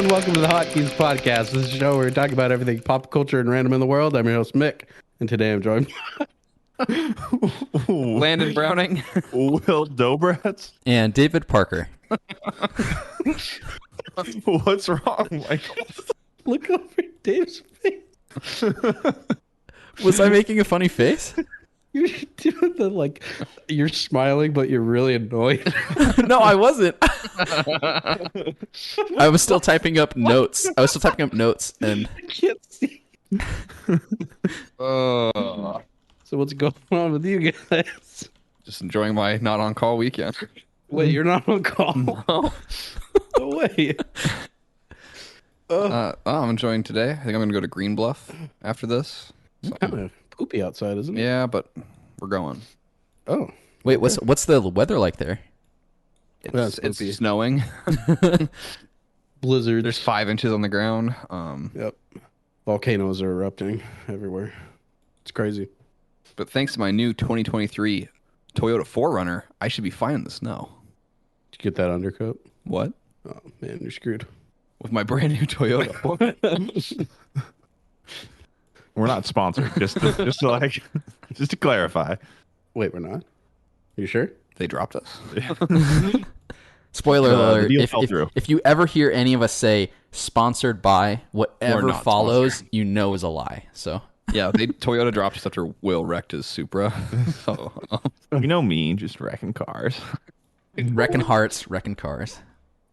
and welcome to the Hotkeys podcast. This is a show where we talk about everything pop culture and random in the world. I'm your host, Mick, and today I'm joined Landon Browning. Will Dobratz. And David Parker. What's wrong, Michael? Look over Dave's face. Was I making a funny face? You're doing the, like, you're smiling, but you're really annoyed. No, I wasn't. I was still typing up notes. And I can't see. So what's going on with you guys? Just enjoying my not on call weekend. Wait, you're not on call? No. No way. I'm enjoying today. I think I'm going to go to Greenbluff after this. So, Kind of poopy outside, isn't it? yeah, but we're going. Oh. wait, what's the weather like there? It's poopy. snowing. Blizzards. There's 5 inches on the ground. Yep. Volcanoes are erupting everywhere. It's crazy. But thanks to my new 2023 Toyota 4Runner, I should be fine in the snow. Did you get that undercoat? What? Oh, man, you're screwed. With my brand new Toyota. We're not sponsored. Just to clarify. Wait, we're not? You sure? They dropped us. Spoiler The alert, deal fell through. if you ever hear any of us say sponsored by, whatever not follows, you know is a lie. So Yeah, Toyota dropped us after Will wrecked his Supra. So, You know me, just wrecking cars. wrecking hearts, wrecking cars.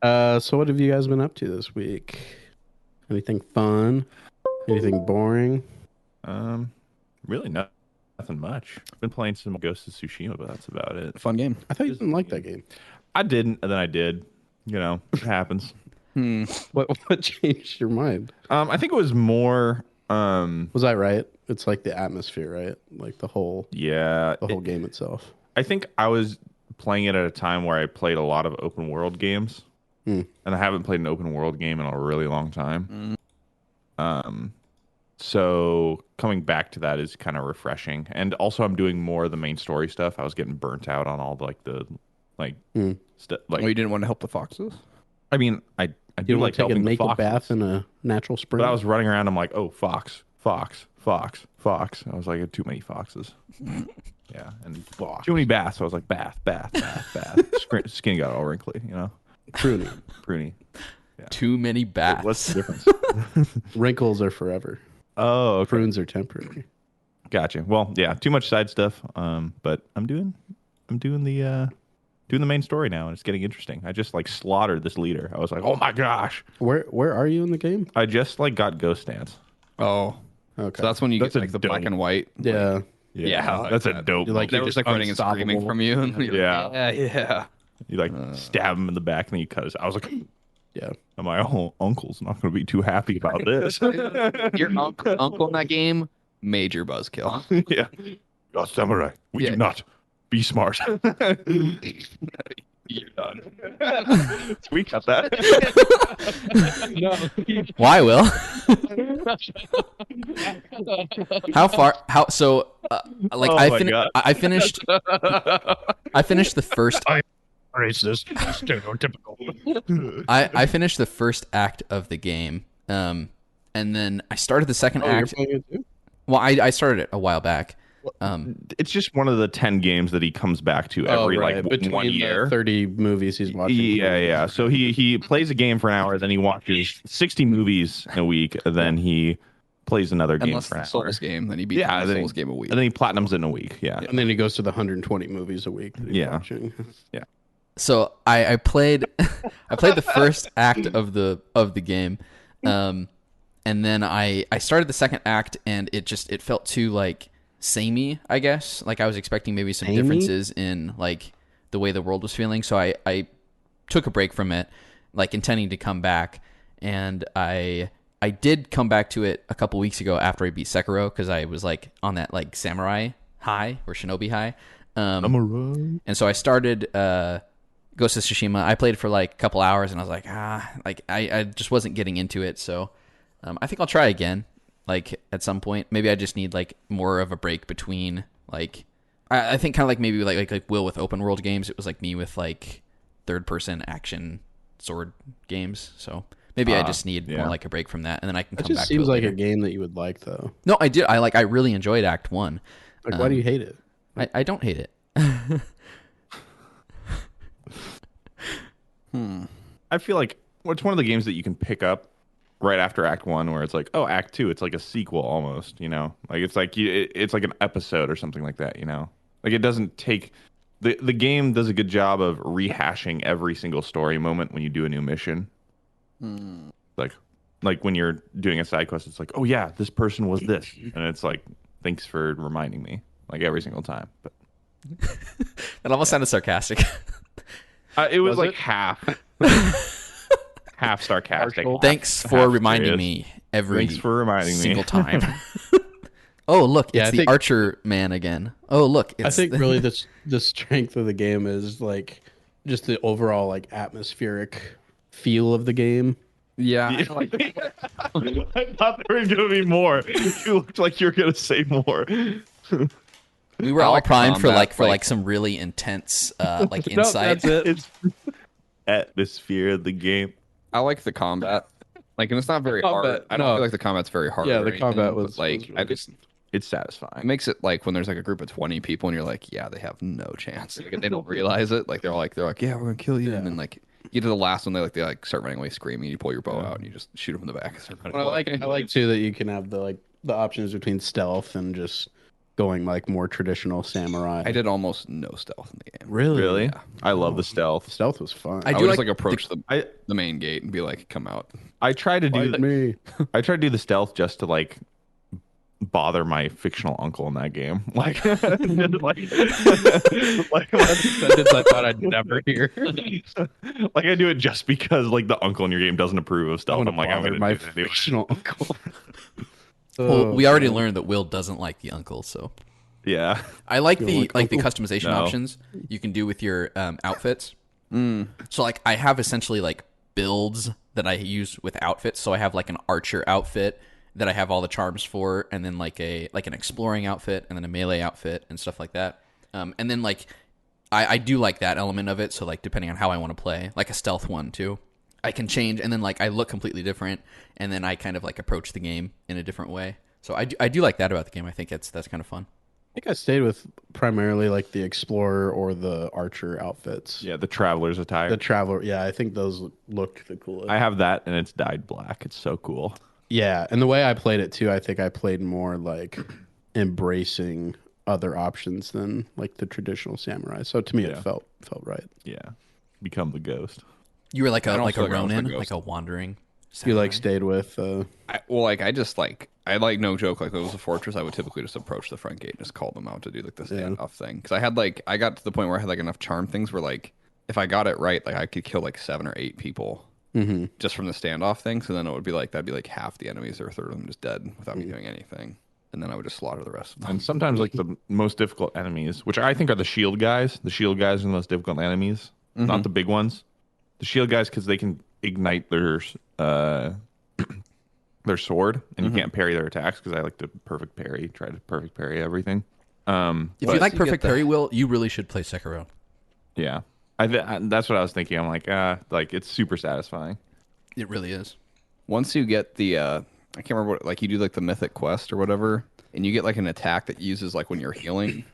So what have you guys been up to this week? Anything fun? Anything boring? Really nothing much. I've been playing some Ghost of Tsushima, but that's about it. fun game. I thought you didn't like that game. I didn't, and then I did. You know, it happens. What changed your mind? I think it was more. Was I right? It's like the atmosphere, right? Like the whole game itself. I think I was playing it at a time where I played a lot of open world games, and I haven't played an open world game in a really long time. So coming back to that is kind of refreshing, and also I'm doing more of the main story stuff. I was getting burnt out on all the stuff. Like, Oh, you didn't want to help the foxes? I mean, I You do don't like like take a helping the naked foxes, bath in a natural spring? but I was running around. I'm like, oh, fox. I was like, too many foxes. Yeah, and too many baths. So I was like, bath. Skin got all wrinkly, you know. Pruny. Yeah. Too many bats. What's the difference? Wrinkles are forever. Oh, okay. Prunes are temporary. Gotcha. Well, yeah, too much side stuff. But I'm doing the main story now, and it's getting interesting. I just like slaughtered this leader. I was like, oh my gosh. Where are you in the game? I just like got ghost dance. Oh. Okay. So that's when you That's get a like the dope. black and white. yeah. Yeah, that's a that. dope. You like They You're were just just like running and screaming unstoppable. from you. And you're Yeah. Like, yeah. You like stab him in the back, and then you cut his. I was like, Yeah. my uncle's not going to be too happy about this. Your uncle in that game, major buzzkill. Yeah. You're a samurai. We Yeah. do not. Be smart. You're done. We cut that. Why, Will? Oh my God. I finished the first Racist. Stereotypical. I finished the first act of the game. And then I started the second You're act. playing it too? Well, I started it a while back. It's just one of the 10 games that he comes back to every Between 1 year. the 30 movies he's watching. Yeah. So he plays a game for an hour, then he watches 60 movies in a week, then he plays another game Unless for an it's a hour. Souls game, then he beats the then Souls game a week. And then he platinums in a week. Yeah. And then he goes to the 120 movies a week that he's watching. So I played the first act of the game. And then I started the second act, and it felt too like samey, I guess. Like I was expecting maybe some differences in like the way the world was feeling. So I took a break from it, like intending to come back. And I did come back to it a couple weeks ago after I beat Sekiro, because I was like on that like samurai high or shinobi high. And so I started Ghost of Tsushima. I played it for like a couple hours, and I was like, I just wasn't getting into it. So I think I'll try again, like at some point. Maybe I just need like more of a break between like, I think kind of like maybe like Will with open world games. It was like me with like third person action sword games. So Maybe I just need yeah. more like a break from that, and then I can That come back just to it seems like later. a game that you would like, though. No, I did. I really enjoyed Act 1. Like, why do you hate it? I don't hate it. I feel like it's one of the games that you can pick up right after Act 1, where it's like, oh, Act 2, it's like a sequel almost, you know? Like it's like it's like an episode or something like that, you know? Like it doesn't take the game does a good job of rehashing every single story moment when you do a new mission. Like when you're doing a side quest, it's like, oh yeah, this person was this, and it's like, thanks for reminding me, like every single time. But That almost sounded sarcastic. it was like it? half sarcastic. Partial. Thanks for half reminding serious. me every Thanks for reminding me. single time. Oh, look, Yeah, it's I the think- Archer man again. Oh, look, it's I think really the strength of the game is like just the overall like atmospheric feel of the game. Yeah. I thought there were gonna be more. You looked like you were gonna say more. we were I all like primed for combat, like some really intense like insight. that's it. It's atmosphere of the game. I like the combat. Like, and it's not very hard. Combat, I don't no. feel like the combat's very hard. Yeah, or the anything, combat but, was like, really I just It's it satisfying. makes it like when there's like a group of 20 people and you're like, yeah, they have no chance. Like, they don't realize it. Like they're like, yeah, we're gonna kill you. Yeah. And then like you get to the last one, they start running away screaming. You pull your bow out and you just shoot them in the back. And start running Well, away. I like too that you can have the options between stealth and just going like more traditional samurai. I did almost no stealth in the game. Really? Yeah. I love the stealth. Stealth was fun. I do would just like approach I the main gate and be like, come out. I tried to do Fight me. I tried to do the stealth just to like bother my fictional uncle in that game. Like, Sentence I thought I'd never hear. like I do it just because like the uncle in your game doesn't approve of stealth. I'm like, I'm gonna my do that anyway. fictional uncle. Well, we already learned that Will doesn't like the uncle, so Yeah. I like You the like like the uncle? customization No. options you can do with your outfits. So like I have essentially like builds that I use with outfits. So I have like an archer outfit that I have all the charms for, and then like an exploring outfit, and then a melee outfit and stuff like that. And then like I do like that element of it. So like depending on how I want to play, like a stealth one too, I can change, and then like I look completely different, and then I kind of like approach the game in a different way. So I do like that about the game. I think that's kind of fun. I think I stayed with primarily like the explorer or the archer outfits. Yeah, the traveler's attire. The traveler, yeah, I think those looked the coolest. I have that and it's dyed black. It's so cool. Yeah, and the way I played it too, I think I played more like embracing other options than like the traditional samurai. So to me, Yeah. it felt right. Yeah. Become the ghost. You were like I a don't like a feel like I was the Ronin, ghost. like a wandering. You like samurai. stayed with. I like no joke. Like if it was a fortress, I would typically just approach the front gate and just call them out to do like the standoff thing. Because I got to the point where I had like enough charm things where like if I got it right, like I could kill like 7 or 8 people just from the standoff thing. So then it would be like that'd be like half the enemies or a third of them just dead without me doing anything. And then I would just slaughter the rest of them. And sometimes like the most difficult enemies, which I think are the shield guys. The shield guys are the most difficult enemies, not the big ones. The shield guys, because they can ignite their sword, and you can't parry their attacks. Because I like to perfect parry, try to perfect parry everything. If you But- like You get perfect the- parry, Will, you really should play Sekiro. Yeah, that's what I was thinking. I'm like it's super satisfying. It really is. Once you get the I can't remember what, like you do like the mythic quest or whatever, and you get like an attack that uses like when you're healing,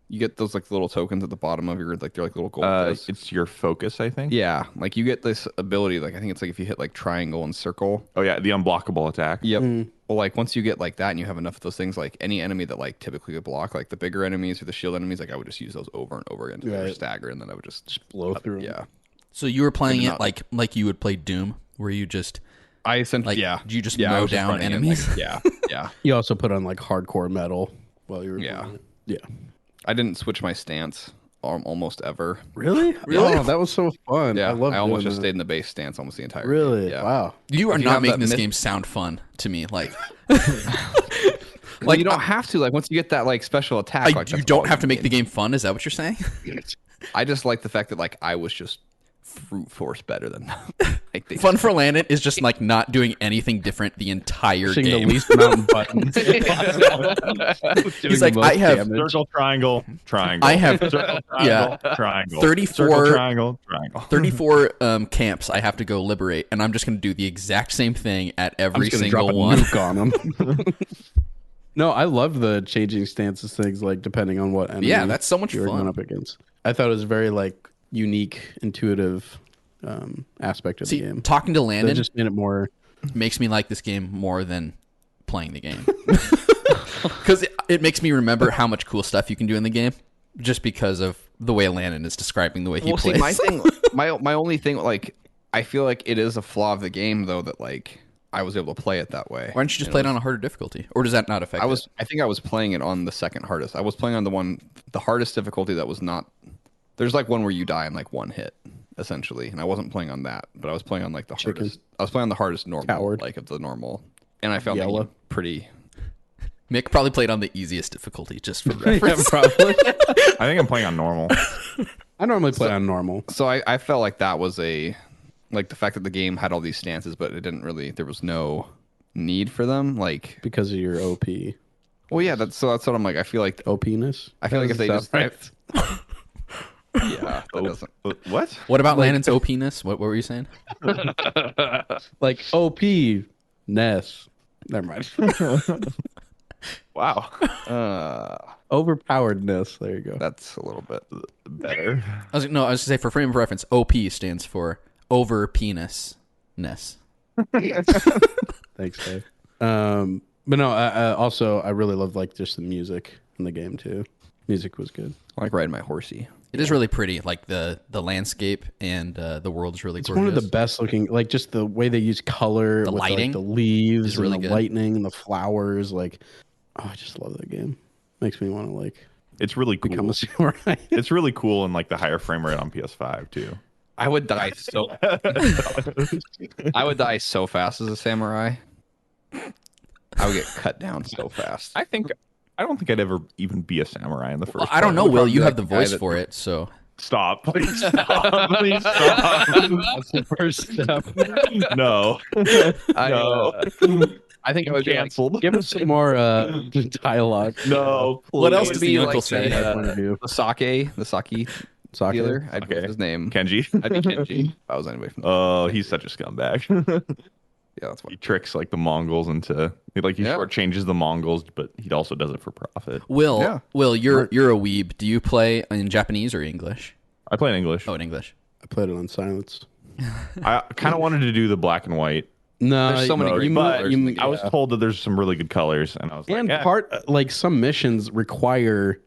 you get those like little tokens at the bottom of your like they're like little gold discs. It's your focus, I think. Yeah, like you get this ability, like I think it's like if you hit like triangle and circle. Oh yeah, the unblockable attack. Yep. Well, like once you get like that and you have enough of those things, like any enemy that like typically would block, like the bigger enemies or the shield enemies, like I would just use those over and over again to Right. stagger, and then I would just blow through 'em. Yeah. So you were playing Maybe it not. like you would play Doom, where you just I essentially, like yeah. you just I mow was just down running in, enemies. like, yeah. Yeah. You also put on like hardcore metal while you were Yeah. playing it. Yeah. I didn't switch my stance almost ever. Really? Oh, that was so fun. Yeah, I love I almost doing just that. stay in the base stance almost the entire Really? game. Yeah. Wow. You are If you not have making that this myth- game sound fun to me. Like, Like you don't have to. Like once you get that like special attack, like, you that's don't all have you to make the need. game fun. Is that what you're saying? I just like the fact that like I was just brute force better than them. Like Fun for Landon is just like not doing anything different the entire Pushing game. the least amount of buttons. He's like, I have Circle, triangle, triangle. I have circle, triangle, yeah, triangle. 34 circle, triangle, triangle. 34 camps I have to go liberate, and I'm just going to do the exact same thing at I'm every just gonna drop single a one. nuke on them. No, I love the changing stances things, like depending on what enemy Yeah, that's so much you're fun. going up against. I thought it was very like unique, intuitive aspect of See, the game. talking to That Landon just made it more. makes me like this game more than playing the game. Because it makes me remember how much cool stuff you can do in the game just because of the way Landon is describing the way he plays. See, my thing, my only thing, like, I feel like it is a flaw of the game, though, that, like, I was able to play it that way. Why don't you just play it on a harder difficulty? Or does that not affect it? I think I was playing it on the second hardest. I was playing on the hardest difficulty that was not. There's like one where you die in like one hit, essentially, and I wasn't playing on that, but I was playing on like the hardest. I was playing on the hardest normal, Coward. like of the normal, and I found the Yellow. game pretty. Mick probably played on the easiest difficulty just for reference. Probably. I think I'm playing on normal. I normally play on normal. So I felt like that was like the fact that the game had all these stances, but it didn't really. There was no need for them, like Because of your OP. well, yeah. That's what I'm like. I feel like OP-ness? I feel like if they just Right. yeah, that doesn't. What? What about Landon's OP-ness? What were you saying? Like OP-ness. Never mind. Wow. Overpoweredness. There you go. That's a little bit Better. I was going to say, for frame of reference, OP stands for over penis-ness. Thanks, Dave. But no, I really love like just the music in the game too. Music was good. I like riding my horsey. It is really pretty. Like the landscape and the world's really It's gorgeous. one of the best looking, like just the way they use color, The with, lighting like, the leaves, is really and the good. lightning, and the flowers. Like, oh, I just love that game. Makes me want to like It's really cool. become a samurai. It's really cool in like the higher frame rate on PS5 too. I would die so. I would die so fast as a samurai. I would get cut down so fast. I don't think I'd ever even be a samurai in the first. Well, I don't know, place. Will. You probably have the like the guy voice that- for it, so. Stop. Please stop. Please stop. That's the first step. No. I think I would Canceled. Give us some more dialogue. No. What else please. does the uncle say? Point of view. the sake Sake? dealer. I'd Okay. what's his name. Kenji? I'd be Kenji. If I was anybody from. Oh, he's such a scumbag. Yeah, that's what. He tricks like the Mongols into he Yeah. shortchanges the Mongols, but he also does it for profit. Will, Yeah. Will, you're a weeb. Do you play in Japanese or English? I play in English. Oh, in English. I played it on silence. I kind of wanted to do the black and white, No, There's so many great but colors in the I was yeah. told that there's some really good colors, and I was And like, yeah, part like some missions require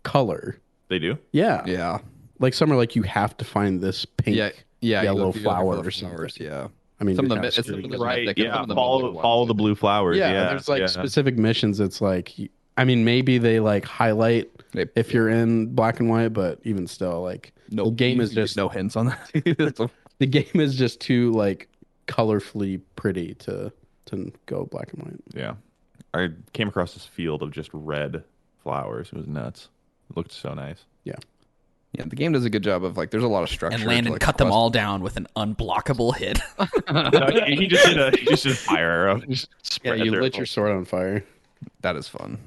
color. they do. Yeah. Yeah. Like some are like you have to find this pink, Yeah. Yeah. you yellow look- you look for flower the or something. flowers, yeah. I mean, Some of they them. have It's screen- some of them Right? mythic, and Yeah. some of them are Follow good follow ones. the blue flowers. yeah, Yeah. there's like yeah. specific missions. It's like, I mean, maybe they like highlight They- if you're in black and white, but even still, like No, the game is you get just no hints on that. the game is just too like colorfully pretty to go black and white. Yeah. I came across this field of just red flowers. It was nuts. It looked so nice. Yeah. Yeah, the game does a good job of like. There's a lot of structure. And to, Landon like, cut them quest- all down with an unblockable hit. No, he just did a fire arrow. Just Yeah, spread you their- lit your sword on fire. That is fun.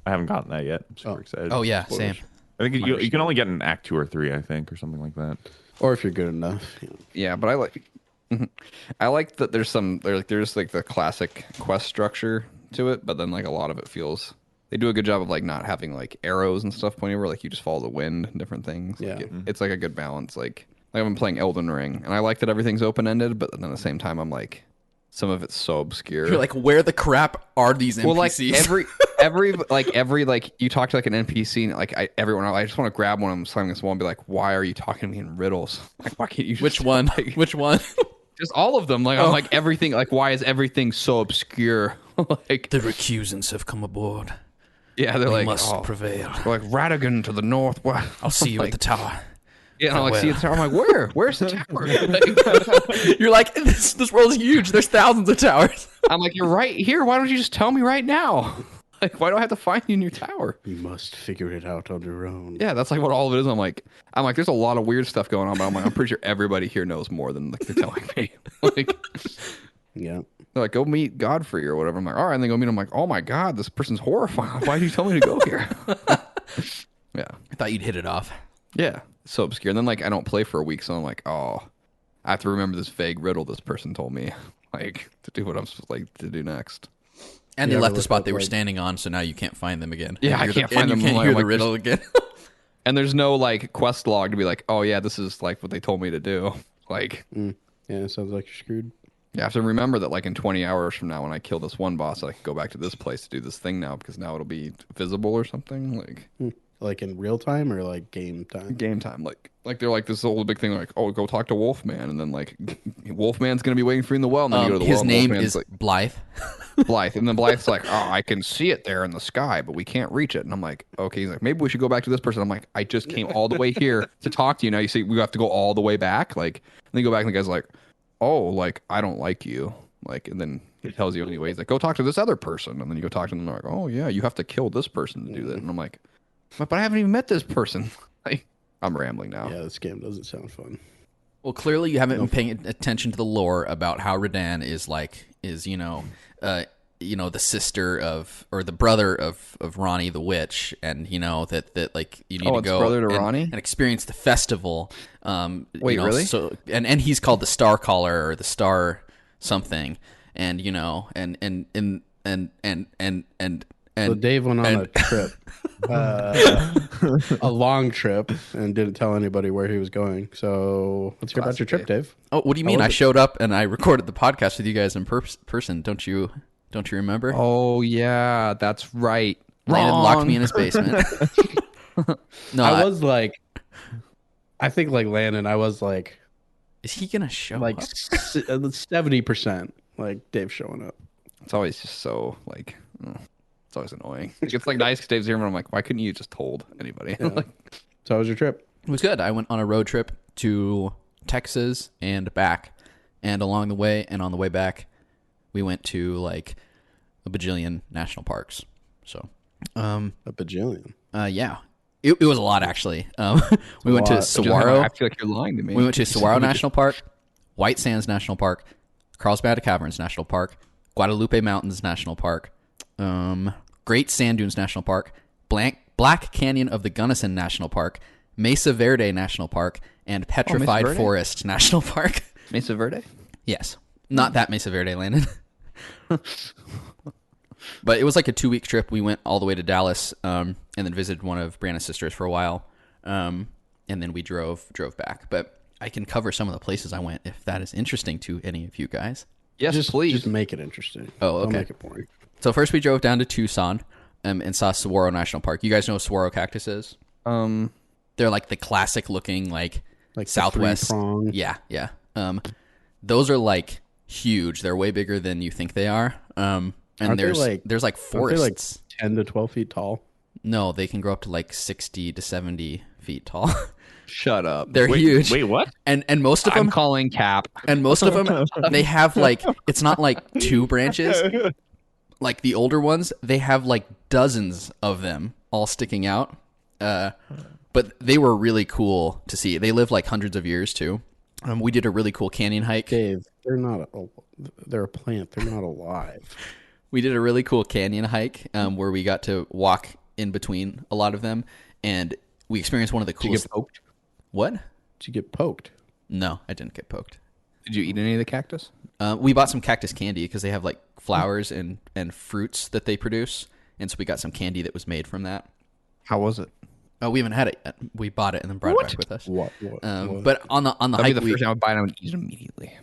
I haven't gotten that yet. I'm super Oh. excited. Oh, yeah, same. I think you can only get an act 2 or 3, I think, or something like that. Or if you're good enough. You know. Yeah, but I like. I like that there's like the classic quest structure to it, but then like a lot of it feels they do a good job of like not having like arrows and stuff pointing where like you just follow the wind and different things. Yeah. Like, it's like a good balance. Like I've been playing Elden Ring, and I like that everything's open ended, but then at the same time I'm like some of it's so obscure. You're like, where the crap are these NPCs? well, like every like you talk to like an NPC and like I just want to grab one of them, slam this wall, and be like, why are you talking to me in riddles? Like, why can't you? Just Which one? like, Which one? just all of them. Like I'm like everything. Like why is everything so obscure? Like The recusants have come aboard. yeah, they're We like must oh, prevail. they're like Radigan to the northwest. I'll see you like, at the tower. Yeah, and I'm like, Where? see the tower. I'm like, where? Where's the tower? Like, You're like, this world is huge. There's thousands of towers. I'm like, you're right here. Why don't you just tell me right now? Like, why do I have to find you in your tower? You must figure it out on your own. Yeah, that's like what all of it is. I'm like, there's a lot of weird stuff going on, but I'm pretty sure everybody here knows more than like they're telling me. Like, Yeah. they're like, go meet Godfrey or whatever. I'm like, all right, and they go meet him. I'm like, oh my God, this person's horrifying. Why did you tell me to go here? Yeah. I thought you'd hit it off. Yeah. It's so obscure. And then like I don't play for a week, so I'm like, oh, I have to remember this vague riddle this person told me, like, to do what I'm supposed to do next. And You they ever left the look spot up, they were like- standing on, so now you can't find them again. Yeah, I And can't you find them. can't Like, hear I'm the like, riddle again. And there's no like quest log to be like, oh yeah, this is like what they told me to do. Like, Yeah, sounds like you're screwed. you have to remember that like in 20 hours from now, when I kill this one boss, I can go back to this place to do this thing now because now it'll be visible or something. Like Like in real time or like game time? game time. Like they're like this whole big thing. Like, oh, go talk to Wolfman, and then like Wolfman's gonna be waiting for you in the well, and then you go to the His well. And name Wolfman's is like, Blythe. Blythe, and then Blythe's like, oh, I can see it there in the sky, but we can't reach it. And I'm like, okay. He's like, maybe we should go back to this person. I'm like, I just came all the way here to talk to you. Now you see we have to go all the way back. Like, and then you go back, and the guy's like, oh, like I don't like you. Like, and then he tells you anyway. He's like, go talk to this other person, and then you go talk to them. And they're like, oh yeah, you have to kill this person to do that. And I'm like, but I haven't even met this person. Like, I'm rambling now. Yeah, this game doesn't sound fun. Well, clearly you haven't been paying attention to the lore about how Radan is the sister of or the brother of Ronnie the witch, and that like you need to it's go brother to and, Ronnie? and experience the festival. Wait, really? So and he's called the Star Caller or the Star something, and So Dave went on a trip, a long trip, and didn't tell anybody where he was going. So let's hear about your trip, Dave. Oh, what do you mean? I showed up and I recorded the podcast with you guys in person. Don't you remember? Oh yeah, that's right. Landon locked me in his basement. No, I was like, I think like Landon, I was like is he gonna show like up? 70%, like Dave showing up. It's always just so like, it's always annoying. It's like nice because Dave's here, but I'm like, why couldn't you just told anybody? Like, So how was your trip? It was good. I went on a road trip to Texas and back, and along the way and on the way back, we went to like a bajillion national parks. So, A bajillion. yeah, it was a lot actually. We went to Saguaro. I feel like you're lying to me. We went to Saguaro National Park, White Sands National Park, Carlsbad Caverns National Park, Guadalupe Mountains National Park, Great Sand Dunes National Park, Black Canyon of the Gunnison National Park, Mesa Verde National Park, and Petrified Verde? Forest National Park. Mesa Verde? Yes. Not that Mesa Verde, Landon. But it was like a 2-week trip. We went all the way to Dallas and then visited one of Brianna's sisters for a while. And then we drove back. But I can cover some of the places I went if that is interesting to any of you guys. Yes, please. Just make it interesting. Oh, okay. Don't make it boring. So first we drove down to Tucson and saw Saguaro National Park. You guys know what saguaro cactus is? They're like the classic looking like Like the Southwest. three-prong. Yeah. Those are like huge. They're way bigger than you think they are. And Aren't they there's like- like Aren't they like forests. 10 to 12 feet tall? No, they can grow up to like 60 to 70 feet tall. Shut up. They're huge. Wait, what? And most of I'm them calling Cap. and most of them they have like it's not like 2 branches. Like the older ones, they have like dozens of them all sticking out. But they were really cool to see. They live like hundreds of years too. We did a really cool canyon hike. Dave, they're a plant. They're not alive. We did a really cool canyon hike where we got to walk in between a lot of them, and we experienced one of the Did you coolest. get poked? What? Did you get poked? No, I didn't get poked. Did you eat any of the cactus? We bought some cactus candy because they have like flowers and fruits that they produce, and so we got some candy that was made from that. How was it? Oh, we haven't had it yet. We bought it and then brought it back with us. What? But on the That'd hike, be the first time I would buy it. I would eat it immediately.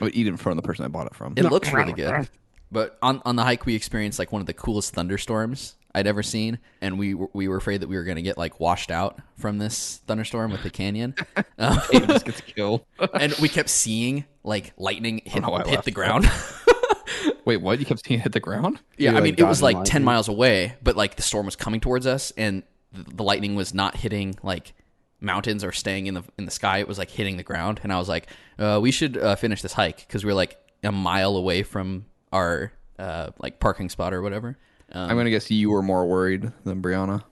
I would eat it in front of the person I bought it from. it looks really good. But on the hike, we experienced like one of the coolest thunderstorms I'd ever seen, and we were afraid that we were going to get like washed out from this thunderstorm with the canyon. It just gets killed. And we kept seeing like lightning hit I the left. ground. Wait, what? You kept seeing it hit the ground? Yeah, You, I like, mean, it was dodging like 10 lightning? miles away, but like the storm was coming towards us, and the lightning was not hitting like mountains or staying in the sky. It was like hitting the ground, and I was like, we should finish this hike because we were like a mile away from our like parking spot or whatever. I'm gonna guess you were more worried than Brianna.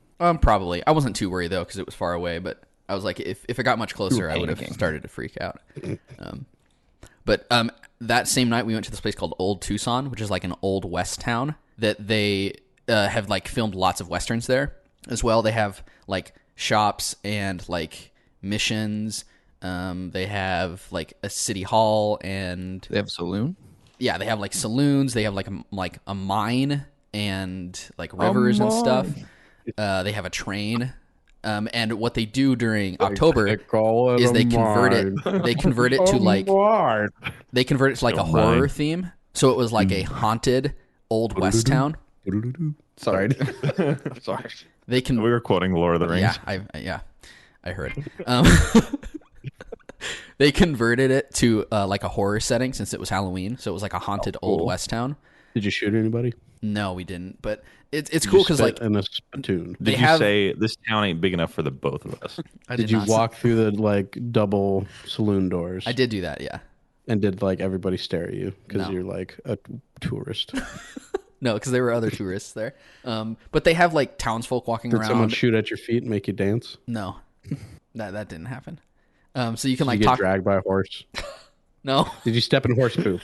Probably. I wasn't too worried though because it was far away. But I was like, if it got much closer, I would have started to freak out. But that same night, we went to this place called Old Tucson, which is like an old west town that they have like filmed lots of westerns there as well. They have like shops and like missions. They have like a city hall and They have a saloon. yeah, they have like saloons. They have like a mine and like rivers and stuff. They have a train. And what they do during October is they convert it. They convert it to like a horror theme. So it was like a haunted old west town. Sorry. Sorry. They can. We were quoting Lord of the Rings. Yeah, I heard. They converted it to like a horror setting since it was Halloween. So it was like a haunted old west town. Did you shoot anybody? No, we didn't. But it's cool because like in a spittoon. Did you say this town ain't big enough for the both of us? Did you walk through the like double saloon doors? I did do that. Yeah. And did like everybody stare at you because No. you're like a tourist? No, because there were other tourists there. But they have like townsfolk walking Did around. someone shoot at your feet and make you dance? No, that didn't happen. So you can Did like you get talk. dragged by a horse? No, Did you step in horse poop?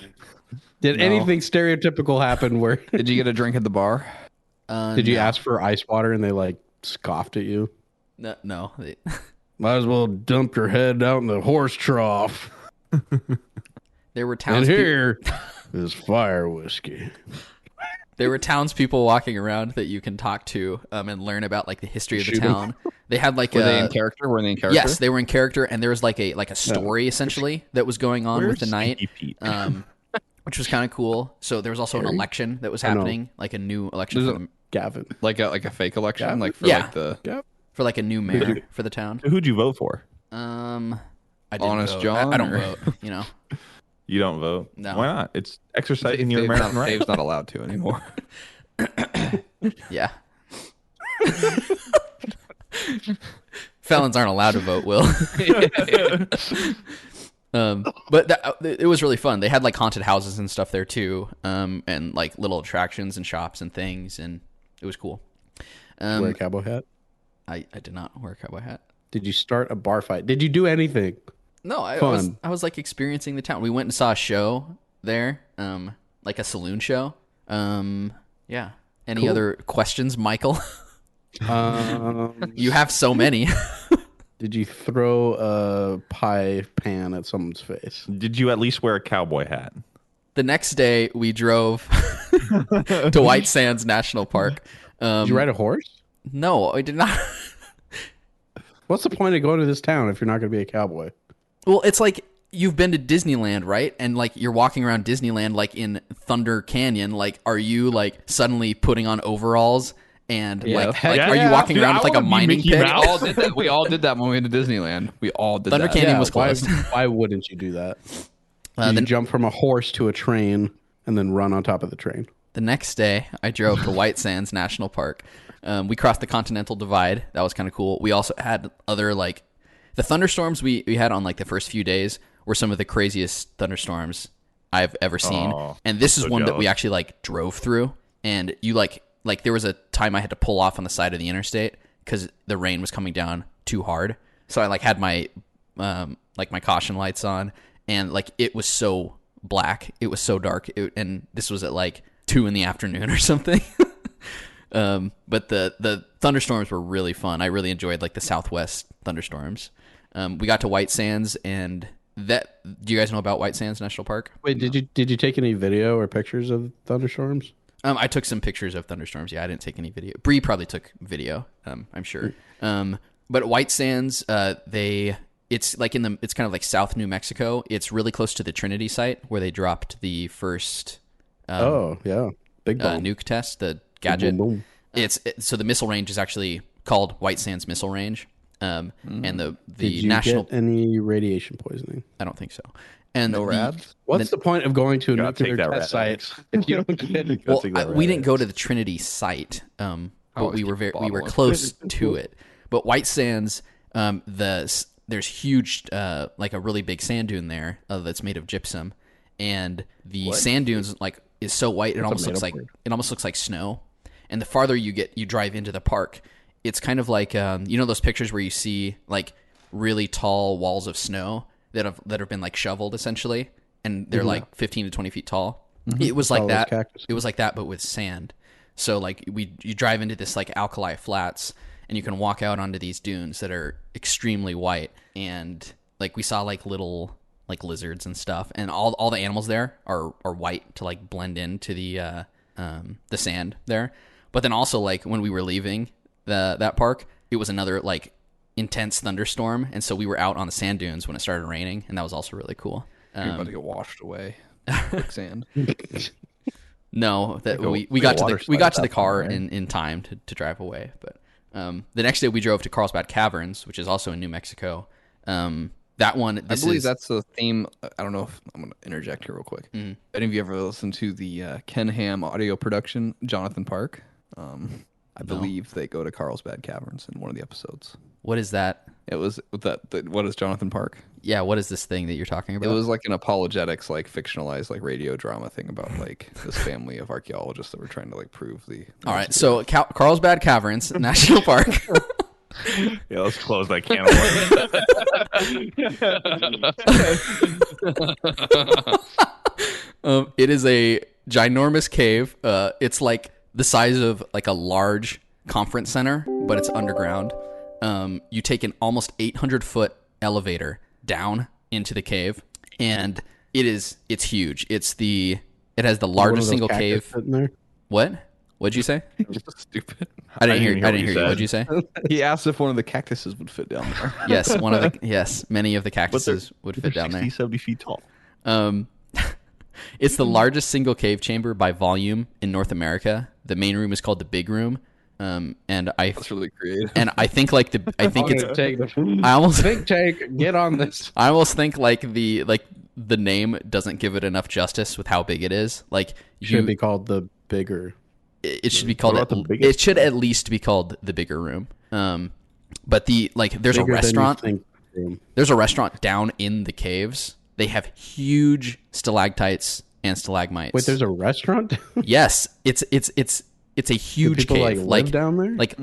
Did No. anything stereotypical happen where Did you get a drink at the bar? did you no. ask for ice water and they like scoffed at you? No. Might as well dump your head out in the horse trough. There were And townspeople. here is fire whiskey. There were townspeople walking around that you can talk to and learn about like the history of the Shoot 'em. town. They had like Were they in character? Were they in character? yes, they were in character, and there was like a story essentially that was going on with the night, Stinky Pete? which was kind of cool. So there was also an election that was know. happening, like a new election There's for, Gavin. Like a fake election, Yeah. like for Yeah. like the for like a new mayor for the town. Who'd you vote for? I didn't Honest vote. John, I don't or- vote. You know. You don't vote. No. Why not? It's exercising your Dave's American not, right. Dave's not allowed to anymore. Yeah. Felons aren't allowed to vote, Will. But it was really fun. They had like haunted houses and stuff there too, and like little attractions and shops and things, and it was cool. Wear a cowboy hat. I did not wear a cowboy hat. Did you start a bar fight? Did you do anything? No, I Fun. was like experiencing the town. We went and saw a show there, like a saloon show. Yeah. Any Cool. other questions, Michael? Um, You have so many. did you throw a pie pan at someone's face? Did you at least wear a cowboy hat? The next day, we drove to White Sands National Park. Did you ride a horse? No, I did not. What's the point of going to this town if you're not going to be a cowboy? Well, it's like you've been to Disneyland, right? And like you're walking around Disneyland, like in Thunder Canyon. Like, are you like suddenly putting on overalls and like Yeah, are you walking dude, around I with like a wanna be mining Mickey pit? Mouse. We all did that when we went to Disneyland. We all did Thunder that. Canyon was why, closed. why wouldn't you do that? Did you Then jump from a horse to a train and then run on top of the train? the next day, I drove to White Sands National Park. We crossed the Continental Divide. That was kind of cool. We also had other like the thunderstorms we had on like the first few days were some of the craziest thunderstorms I've ever seen. Oh, And this is so one that we jealous. actually like drove through. And you like there was a time I had to pull off on the side of the interstate because the rain was coming down too hard. So I like had my like my caution lights on, and like it was so black, it was so dark, and this was at like 2 p.m. or something. But the thunderstorms were really fun. I really enjoyed like the Southwest thunderstorms. We got to White Sands, and that. Do you guys know about White Sands National Park? Wait, did you take any video or pictures of thunderstorms? I took some pictures of thunderstorms. Yeah, I didn't take any video. Bree probably took video. I'm sure. But White Sands, it's like it's kind of like South New Mexico. It's really close to the Trinity site where they dropped the first Oh yeah, big bomb. nuke test, the gadget. Boom, boom. So the missile range is actually called White Sands Missile Range, and the Did you national. get any radiation poisoning? I don't think so. And No rads? What's the point of going to a Gotta nuclear take that test rat site if you don't get? Well, take that we right. didn't go to the Trinity site, but always we were keep a we were bottle of close to it. But White Sands, there's huge, like a really big sand dune there that's made of gypsum, and the sand dunes like is so white it almost looks like snow. And the farther you drive into the park, it's kind of like those pictures where you see like really tall walls of snow that have been like shoveled essentially, and they're like 15 to 20 feet tall. It was like that. It was like that, but with sand. So like you drive into this like alkali flats, and you can walk out onto these dunes that are extremely white, and like we saw like little like lizards and stuff, and all the animals there are white to like blend into the sand there. But then also like when we were leaving that park, it was another like intense thunderstorm, and so we were out on the sand dunes when it started raining, and that was also really cool. You're about to get washed away. Quicksand. No, that we got to the car in time to drive away. But the next day we drove to Carlsbad Caverns, which is also in New Mexico. That one, I believe that's the theme. I don't know if I'm going to interject here real quick. Any of you ever listened to the Ken Ham audio production, Jonathan Park? I believe they go to Carlsbad Caverns in one of the episodes. What is that? It was what is Jonathan Park? Yeah, what is this thing that you're talking about? It was like an apologetics, like fictionalized, like radio drama thing about like this family of archaeologists that were trying to like prove the. All right, so Carlsbad Caverns National Park. Yeah, let's close that can of worms. It is a ginormous cave. It's like the size of like a large conference center, but it's underground. You take an almost 800-foot elevator down into the cave, and it's huge. It has the largest single cave. What'd you say? Stupid. I didn't hear you. What'd you say? He asked if one of the cactuses would fit down there. Yes, many of the cactuses would fit down there. 70 feet tall. It's the largest single cave chamber by volume in North America. The main room is called the Big Room. That's really creative. And I think get on this. I almost think like the name doesn't give it enough justice with how big it is. Like it should be called the bigger. It should be called. It should at least be called the Bigger Room. But there's a restaurant. There's a restaurant down in the caves. They have huge stalactites and stalagmites. Wait, there's a restaurant? Yes, it's a huge people, cave. Live down there? Like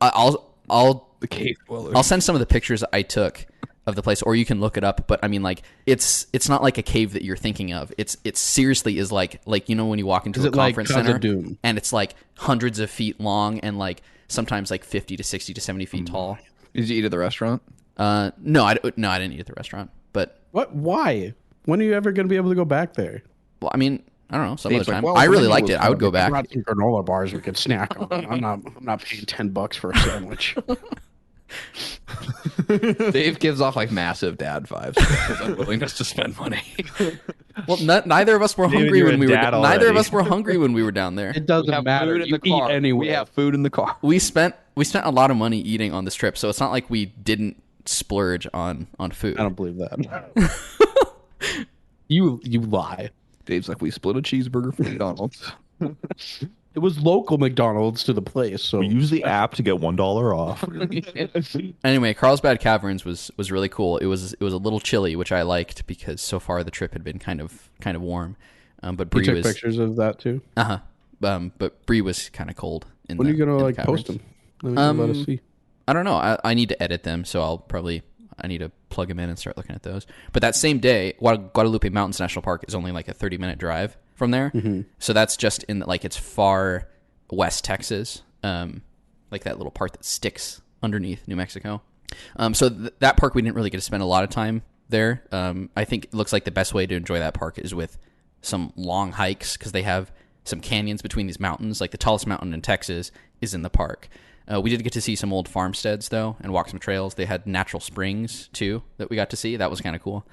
I'll the cave dwellers. I'll send some of the pictures I took of the place, or you can look it up. But I mean, like it's not like a cave that you're thinking of. It seriously is like when you walk into a conference center, and it's like hundreds of feet long and like sometimes like 50 to 60 to 70 feet tall. Did you eat at the restaurant? No, I didn't eat at the restaurant. But what? Why? When are you ever going to be able to go back there? Well, I mean, I don't know. Some other time. I really liked it. I would go back. Brought some granola bars we could snack on. I'm not paying $10 for a sandwich. Dave gives off like massive dad vibes. His unwillingness to spend money. Well, neither of us were hungry when we were. Neither of us were hungry when we were down there. It doesn't matter. Food in the car. Anyway. We have food in the car. We spent a lot of money eating on this trip, so it's not like we didn't splurge on food. I don't believe that. You lie. Dave's like, we split a cheeseburger from McDonald's. It was local McDonald's to the place, so We use the app to get $1 off. Anyway, Carlsbad Caverns was really cool. It was a little chilly, which I liked because so far the trip had been kind of warm. But Bree you took was pictures of that too. But Bree was kind of cold. When are you gonna post them? Let us see. I don't know. I need to edit them, so I need to plug them in and start looking at those. But that same day, Guadalupe Mountains National Park is only like a 30-minute drive from there. Mm-hmm. So that's just in like it's far west Texas, like that little part that sticks underneath New Mexico. So that park we didn't really get to spend a lot of time there. I think it looks like the best way to enjoy that park is with some long hikes because they have some canyons between these mountains. Like the tallest mountain in Texas is in the park. We did get to see some old farmsteads, though, and walk some trails. They had natural springs, too, that we got to see. That was kind of cool.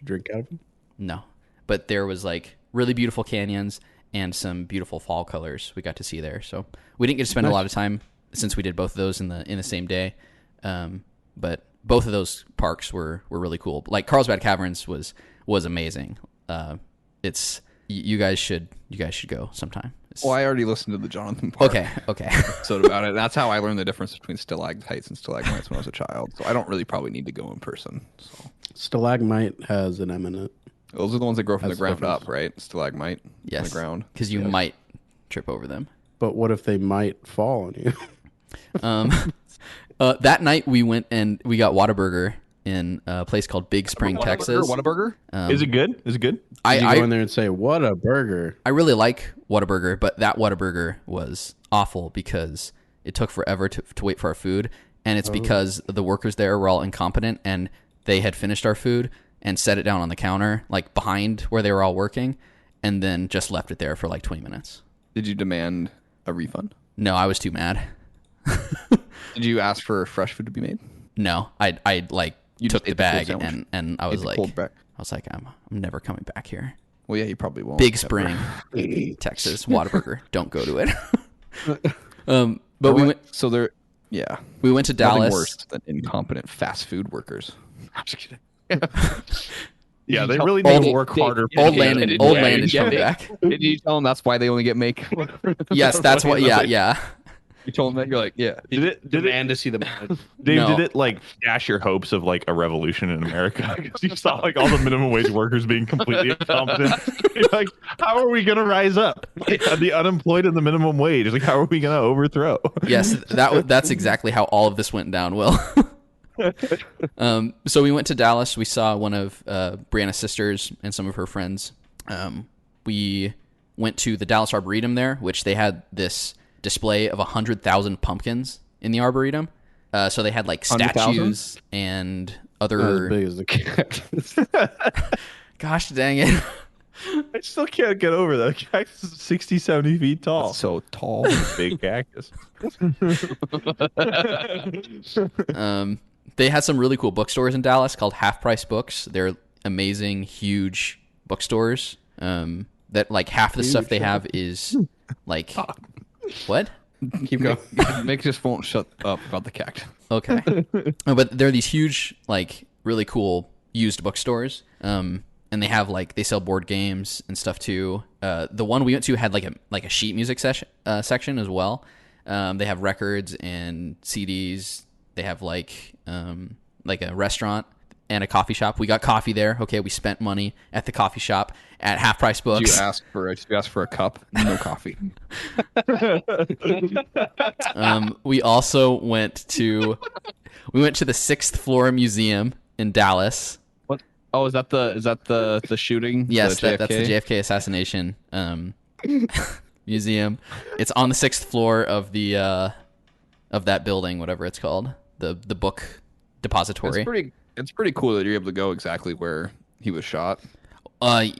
Drink out of them? No. But there was, like, really beautiful canyons and some beautiful fall colors we got to see there. So we didn't get to spend a lot of time since we did both of those in the same day. But both of those parks were really cool. Like, Carlsbad Caverns was amazing. You guys should go sometime. Well, I already listened to the Jonathan Park okay. episode about it. That's how I learned the difference between stalactites and stalagmites when I was a child. So I don't really probably need to go in person. So stalagmite has an M in it. Those are the ones that grow from the ground up, right? Stalagmite on the ground. Because you might trip over them. But what if they might fall on you? That night we went and we got Whataburger in a place called Big Spring, Texas. Whataburger? Is it good? Is it good? You go in there and say, "What a burger!" I really like Whataburger, but that Whataburger was awful because it took forever to wait for our food, and it's because the workers there were all incompetent and they had finished our food and set it down on the counter, like behind where they were all working, and then just left it there for like 20 minutes. Did you demand a refund? No, I was too mad. Did you ask for fresh food to be made? No, I like took the bag and I was like, I'm never coming back here. Well, yeah, you probably won't. Big Spring, Texas, Whataburger. Don't go to it. But we went. So there, yeah, we went to Dallas. Nothing worse than incompetent fast food workers. I'm just kidding. Yeah, they really need to work harder. Old Landon coming back. Did you tell them that's why they only get make? Yes, that's what. Yeah. You told them that you're like, yeah. Did it to see the Dave, No. did it like dash your hopes of like a revolution in America? Because you saw like all the minimum wage workers being completely incompetent. You're like, how are we going to rise up? The unemployed and the minimum wage. Like, how are we going to overthrow? Yes, that's exactly how all of this went down, Will. So we went to Dallas. We saw one of Brianna's sisters and some of her friends. We went to the Dallas Arboretum there, which they had this display of 100,000 pumpkins in the Arboretum. So they had like statues and other... Not as big as the cactus. Gosh dang it. I still can't get over that. Cactus is 60, 70 feet tall. That's so tall. Big cactus. They had some really cool bookstores in Dallas called Half Price Books. They're amazing, huge bookstores. That like half the stuff they have is like... What? Keep going. Mick just won't shut up about the cactus. Okay. But there are these huge, like, really cool used bookstores. And they have like they sell board games and stuff too. The one we went to had like a sheet music section as well. They have records and CDs. They have like a restaurant and a coffee shop. We got coffee there. Okay, we spent money at the coffee shop at Half Price Books. Did you ask for a cup? No coffee. We also went to the 6th floor museum in Dallas. What? Oh, is that the shooting? Yes, the that's the JFK assassination museum. It's on the 6th floor of that building, whatever it's called, the book depository. It's pretty cool that you're able to go exactly where he was shot. Like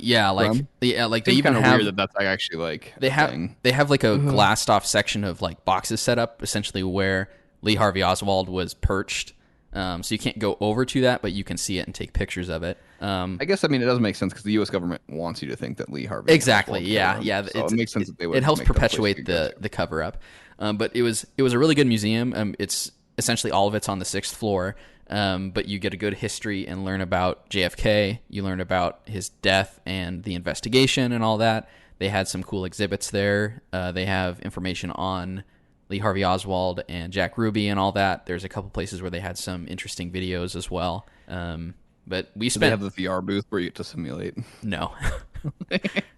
they even have weird that's actually like they have like a glassed off section of like boxes set up essentially where Lee Harvey Oswald was perched. So you can't go over to that, but you can see it and take pictures of it. I guess it does make sense because the U.S. government wants you to think that Lee Harvey exactly, Oswald yeah. So it makes sense that they would. It helps make that place perpetuate the cover up. But it was a really good museum. It's essentially all of it's on the 6th floor. But you get a good history and learn about JFK. You learn about his death and the investigation and all that. They had some cool exhibits there. They have information on Lee Harvey Oswald and Jack Ruby and all that. There's a couple places where they had some interesting videos as well. But we spent... They have the VR booth where you get to simulate. No.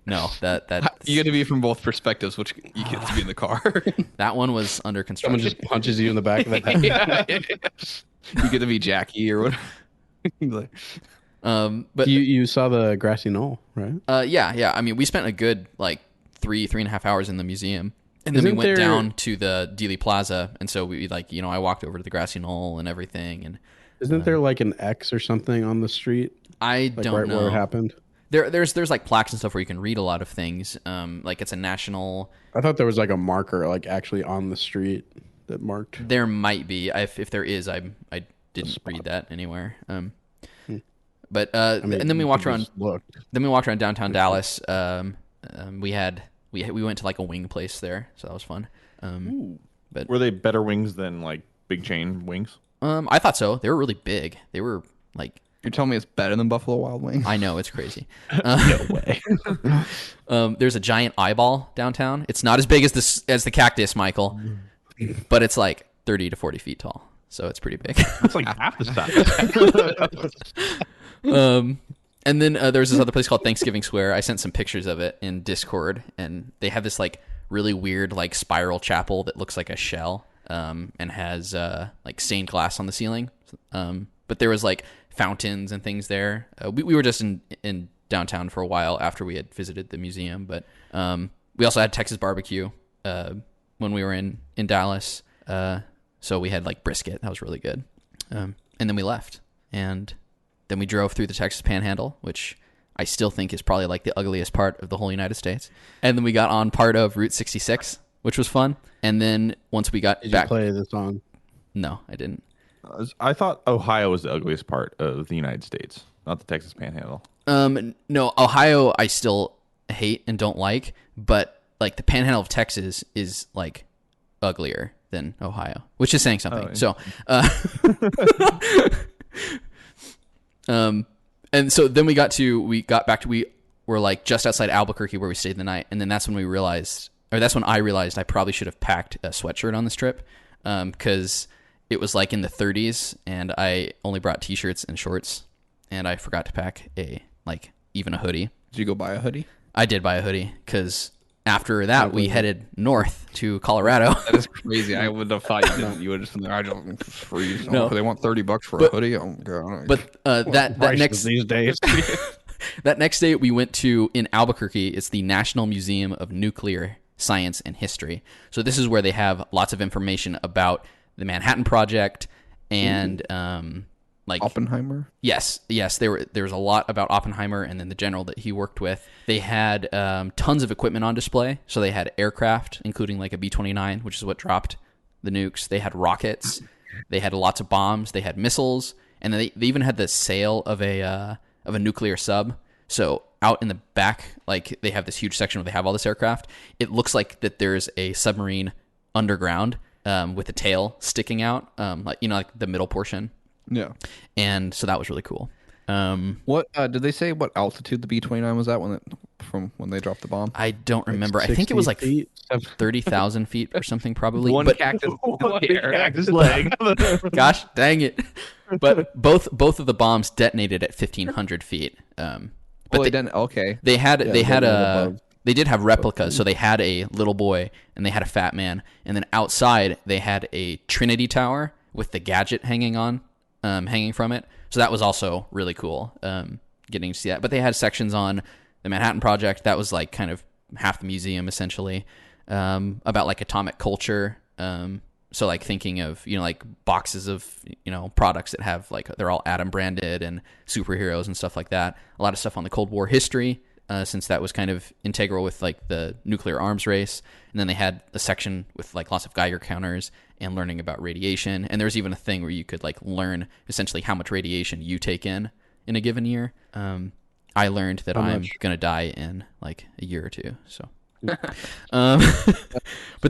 No, that you get to be from both perspectives, which you get to be in the car. That one was under construction. Someone just punches you in the back of the head. Yeah. You get to be Jackie or whatever. But you saw the grassy knoll, right? Yeah. I mean, we spent a good like 3.5 hours in the museum, and then we went down to the Dealey Plaza, and so we I walked over to the grassy knoll and everything. And isn't there like an X or something on the street? I don't know where it happened. There's like plaques and stuff where you can read a lot of things. Like it's a national. I thought there was like a marker like actually on the street that marked. There might be. If there is, I didn't read that anywhere. But and then we walked around. Then we walked around downtown Dallas. We went to like a wing place there, so that was fun. But were they better wings than like big chain wings? I thought so. They were really big. They were like. You're telling me it's better than Buffalo Wild Wings? I know, it's crazy. No way. There's a giant eyeball downtown. It's not as big as the cactus, Michael, but it's like 30 to 40 feet tall, so it's pretty big. It's like half the size. And then there's this other place called Thanksgiving Square. I sent some pictures of it in Discord, and they have this like really weird like spiral chapel that looks like a shell, and has like stained glass on the ceiling. But there was like fountains and things there. We were just in downtown for a while after we had visited the museum, but we also had Texas barbecue when we were in Dallas. So we had like brisket. That was really good. And then we left. And then we drove through the Texas Panhandle, which I still think is probably like the ugliest part of the whole United States. And then we got on part of Route 66, which was fun. And then once we got Did back... you play the song? No, I didn't. I thought Ohio was the ugliest part of the United States, not the Texas Panhandle. No, Ohio I still hate and don't like, but like the Panhandle of Texas is like uglier than Ohio, which is saying something. Oh, yeah. And so then we got back to, we were like just outside Albuquerque where we stayed the night. And then that's when I realized I probably should have packed a sweatshirt on this trip. 'Cause it was like in the 30s and I only brought t-shirts and shorts, and I forgot to pack even a hoodie. Did you go buy a hoodie? I did buy a hoodie because after that we headed north to Colorado. That is crazy. I would have thought you didn't. You would have just been there. I don't freeze. No. Oh, they want $30 for a hoodie. Oh god. But that next these days. that next day we went to, in Albuquerque, it's the National Museum of Nuclear Science and History. So this is where they have lots of information about the Manhattan Project and like Oppenheimer. Yes. There was a lot about Oppenheimer and then the general that he worked with. They had tons of equipment on display. So they had aircraft, including like a B-29, which is what dropped the nukes. They had rockets. They had lots of bombs. They had missiles, and then they even had the sail of a nuclear sub. So out in the back, like they have this huge section where they have all this aircraft. It looks like that there's a submarine underground with a tail sticking out, like the middle portion. Yeah. And so that was really cool. What did they say? What altitude the B-29 was at from when they dropped the bomb? I don't remember. I think it was like 30,000 feet or something, probably. One cactus leg. Gosh, dang it! But both of the bombs detonated at 1,500 feet. But they didn't. Okay. They did have replicas. So they had a little boy and they had a fat man, and then outside they had a Trinity Tower with the gadget hanging from it. So that was also really cool, getting to see that. But they had sections on the Manhattan Project. That was like kind of half the museum, essentially, about like atomic culture. So like thinking of, like boxes of, products that have like, they're all atom branded and superheroes and stuff like that. A lot of stuff on the Cold War history, since that was kind of integral with like the nuclear arms race. And then they had a section with like lots of Geiger counters and learning about radiation. And there's even a thing where you could like learn essentially how much radiation you take in a given year. I learned that I'm going to die in like a year or two. So, but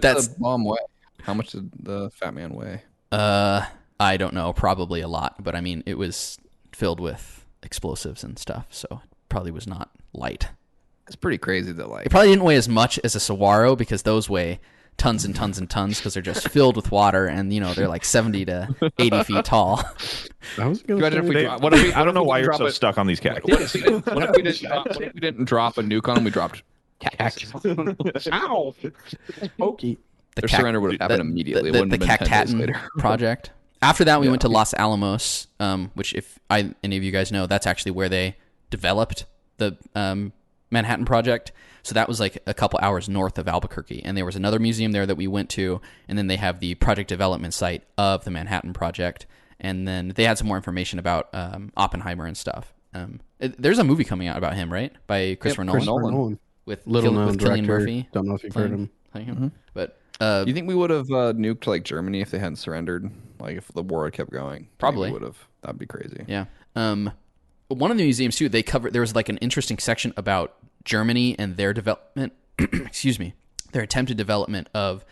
that's the bomb weigh. How much did the fat man weigh? I don't know, probably a lot, but I mean, it was filled with explosives and stuff. So it probably was not light. It's pretty crazy that like it probably didn't weigh as much as a saguaro, because those weigh tons and tons and tons because they're just filled with water, and they're like 70 to 80 feet tall. I was I don't know why you're so stuck on these cactus. What if we didn't drop a nuke on them? We dropped cactus. Ow! Pokey. Their surrender would have happened immediately. It wouldn't have been 10 days later. Cactatton Project. After that, we went to Los Alamos, which, if any of you guys know, that's actually where they developed the Manhattan Project. So that was like a couple hours north of Albuquerque. And there was another museum there that we went to. And then they have the project development site of the Manhattan Project. And then they had some more information about Oppenheimer and stuff. There's a movie coming out about him, right? By Christopher Nolan. With little-known Cillian director. Murphy. Don't know if you've heard him. Mm-hmm. But do you think we would have nuked like Germany if they hadn't surrendered? Like if the war had kept going? Probably would have. That'd be crazy. Yeah. One of the museums too, there was like an interesting section about Germany and their development. Excuse me, their attempted development of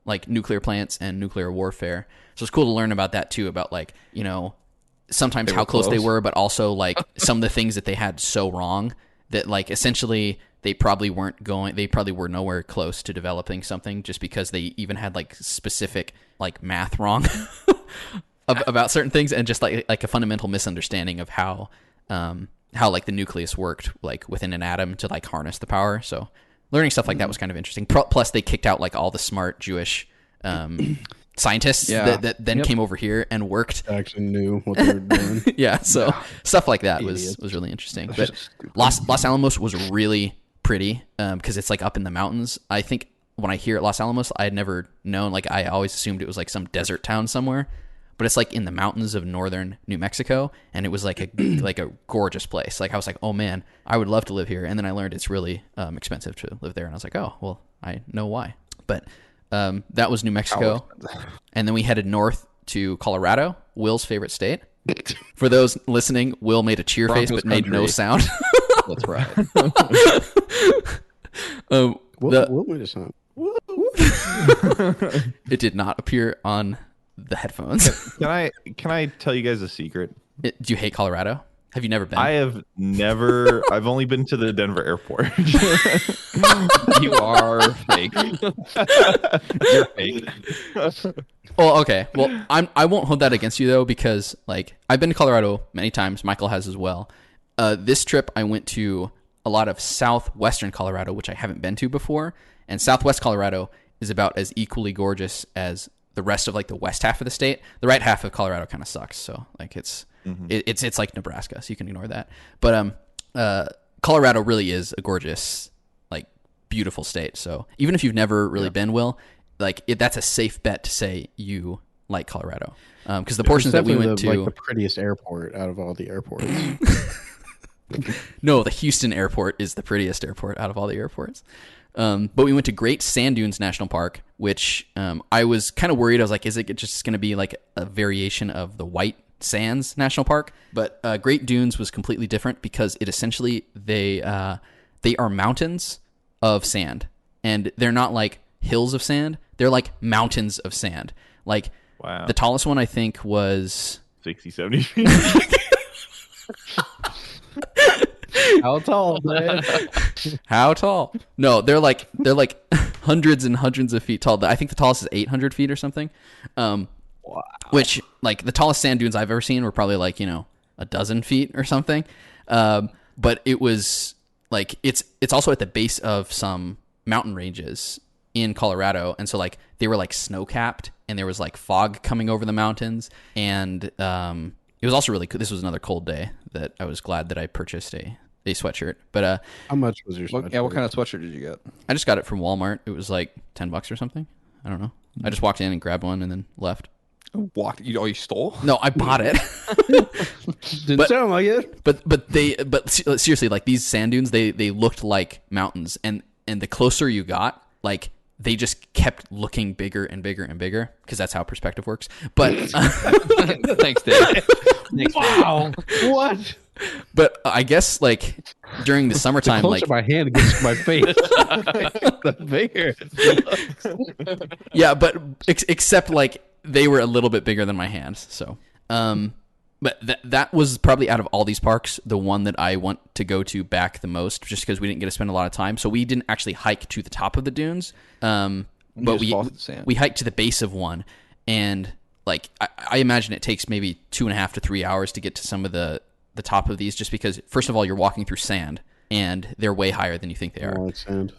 like nuclear plants and nuclear warfare. So it's cool to learn about that too. About like sometimes how close they were, but also like some of the things that they had so wrong that like essentially they probably were nowhere close to developing something, just because they even had like specific like math wrong about certain things, and just like a fundamental misunderstanding of how like the nucleus worked like within an atom to like harness the power. So learning stuff like that was kind of interesting. Plus, they kicked out like all the smart Jewish scientists that then came over here and worked. Actually knew what they were doing. Yeah, so stuff like that was really interesting. But Los Alamos was really pretty because it's like up in the mountains. I think when I hear Los Alamos, I had never known. Like I always assumed it was like some desert town somewhere, but it's like in the mountains of northern New Mexico, and it was like a gorgeous place. Like I was like, oh man, I would love to live here. And then I learned it's really expensive to live there, and I was like, oh well, I know why. But that was New Mexico, and then we headed north to Colorado, Will's favorite state. For those listening, Will made a cheer face but made no sound. That's right. Will made a sound. It did not appear on the headphones. Can I tell you guys a secret? Do you hate Colorado? Have you never been? I have never. I've only been to the Denver airport. You are fake. You're fake. Oh, okay. Well, I won't hold that against you though, because like I've been to Colorado many times. Michael has as well. This trip I went to a lot of southwestern Colorado, which I haven't been to before, and southwest Colorado is about as equally gorgeous as the rest of like the west half of the state. The right half of Colorado kind of sucks, so like it's like Nebraska, so you can ignore that. But Colorado really is a gorgeous, like beautiful state. So even if you've never really been, Will, like that's a safe bet to say you like Colorado, because the portions that we went to, like the prettiest airport out of all the airports. No, the Houston airport is the prettiest airport out of all the airports. But we went to Great Sand Dunes National Park, which I was kind of worried. I was like, is it just going to be like a variation of the White Sands National Park? But Great Dunes was completely different because it essentially, they are mountains of sand. And they're not like hills of sand. They're like mountains of sand. Like wow. The tallest one I think was 60, 70 feet. How tall, man? How tall? No, they're like hundreds and hundreds of feet tall. I think the tallest is 800 feet or something. Wow. Which like the tallest sand dunes I've ever seen were probably like, a dozen feet or something. But it was like it's also at the base of some mountain ranges in Colorado, and so like they were like snow capped, and there was like fog coming over the mountains, and it was also really cool. This was another cold day that I was glad that I purchased a sweatshirt. But how much was your sweatshirt? What kind of sweatshirt did you get? I just got it from Walmart. It was like $10 or something. I don't know. I just walked in and grabbed one and then left. You stole? No, I bought it. Didn't sound like it. But seriously, like these sand dunes, they looked like mountains, and the closer you got, like they just kept looking bigger and bigger and bigger, because that's how perspective works. But thanks, Dave. Wow. What? But I guess like during the summertime, the closer like my hand gets to my face, the bigger. Yeah, but except like they were a little bit bigger than my hands. So, but that was probably out of all these parks the one that I want to go to back the most, just because we didn't get to spend a lot of time. So we didn't actually hike to the top of the dunes, but we hiked to the base of one, and like I imagine it takes maybe 2.5 to 3 hours to get to some of the top of these, just because first of all you're walking through sand, and they're way higher than you think they are. Oh, it's sand.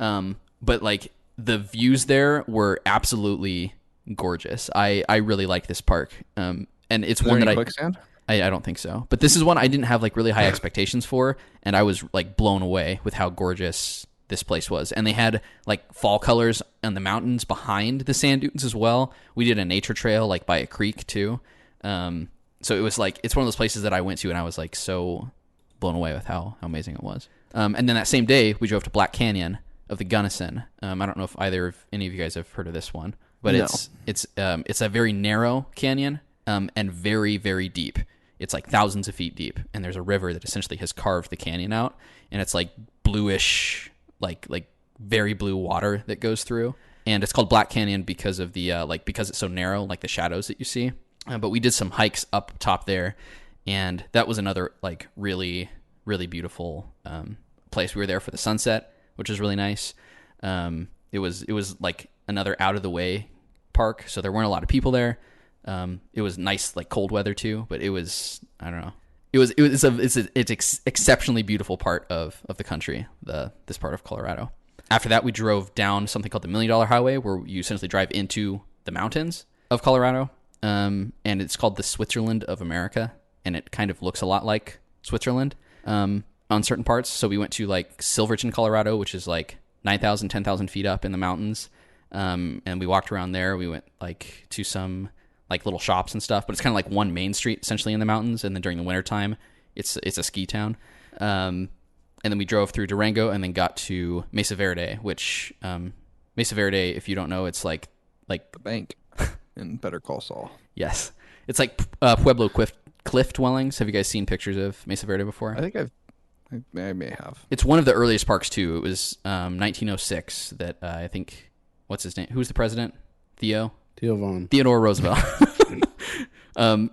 But like the views there were absolutely gorgeous. I really like this park, and it's one that quicksand? I don't think so. But this is one I didn't have like really high expectations for, and I was like blown away with how gorgeous this place was. And they had like fall colors on the mountains behind the sand dunes as well. We did a nature trail like by a creek too. So it was like, it's one of those places that I went to and I was like so blown away with how amazing it was. And then that same day we drove to Black Canyon of the Gunnison. I don't know if any of you guys have heard of this one, but no. It's a very narrow canyon, and very, very deep. It's like thousands of feet deep, and there's a river that essentially has carved the canyon out, and it's like bluish, like very blue water that goes through. And it's called Black Canyon because of the because it's so narrow, like the shadows that you see. But we did some hikes up top there, and that was another like really, really beautiful place. We were there for the sunset, which was really nice. It was like another out of the way park, so there weren't a lot of people there. It was nice, like cold weather too, but it was, I don't know. It's exceptionally beautiful part of the country, this part of Colorado. After that, we drove down something called the $1 Million Highway, where you essentially drive into the mountains of Colorado. And it's called the Switzerland of America. And it kind of looks a lot like Switzerland on certain parts. So we went to like Silverton, Colorado, which is like 9,000, 10,000 feet up in the mountains. And we walked around there. We went like to some like little shops and stuff, but it's kind of like one main street essentially in the mountains. And then during the wintertime, it's a ski town. And then we drove through Durango and then got to Mesa Verde, which Mesa Verde, if you don't know, it's like the bank in Better Call Saul. Yes, it's like Pueblo cliff dwellings. Have you guys seen pictures of Mesa Verde before? I think I may have. It's one of the earliest parks too. It was 1906 that I think, what's his name? Who's the president? Theodore Roosevelt.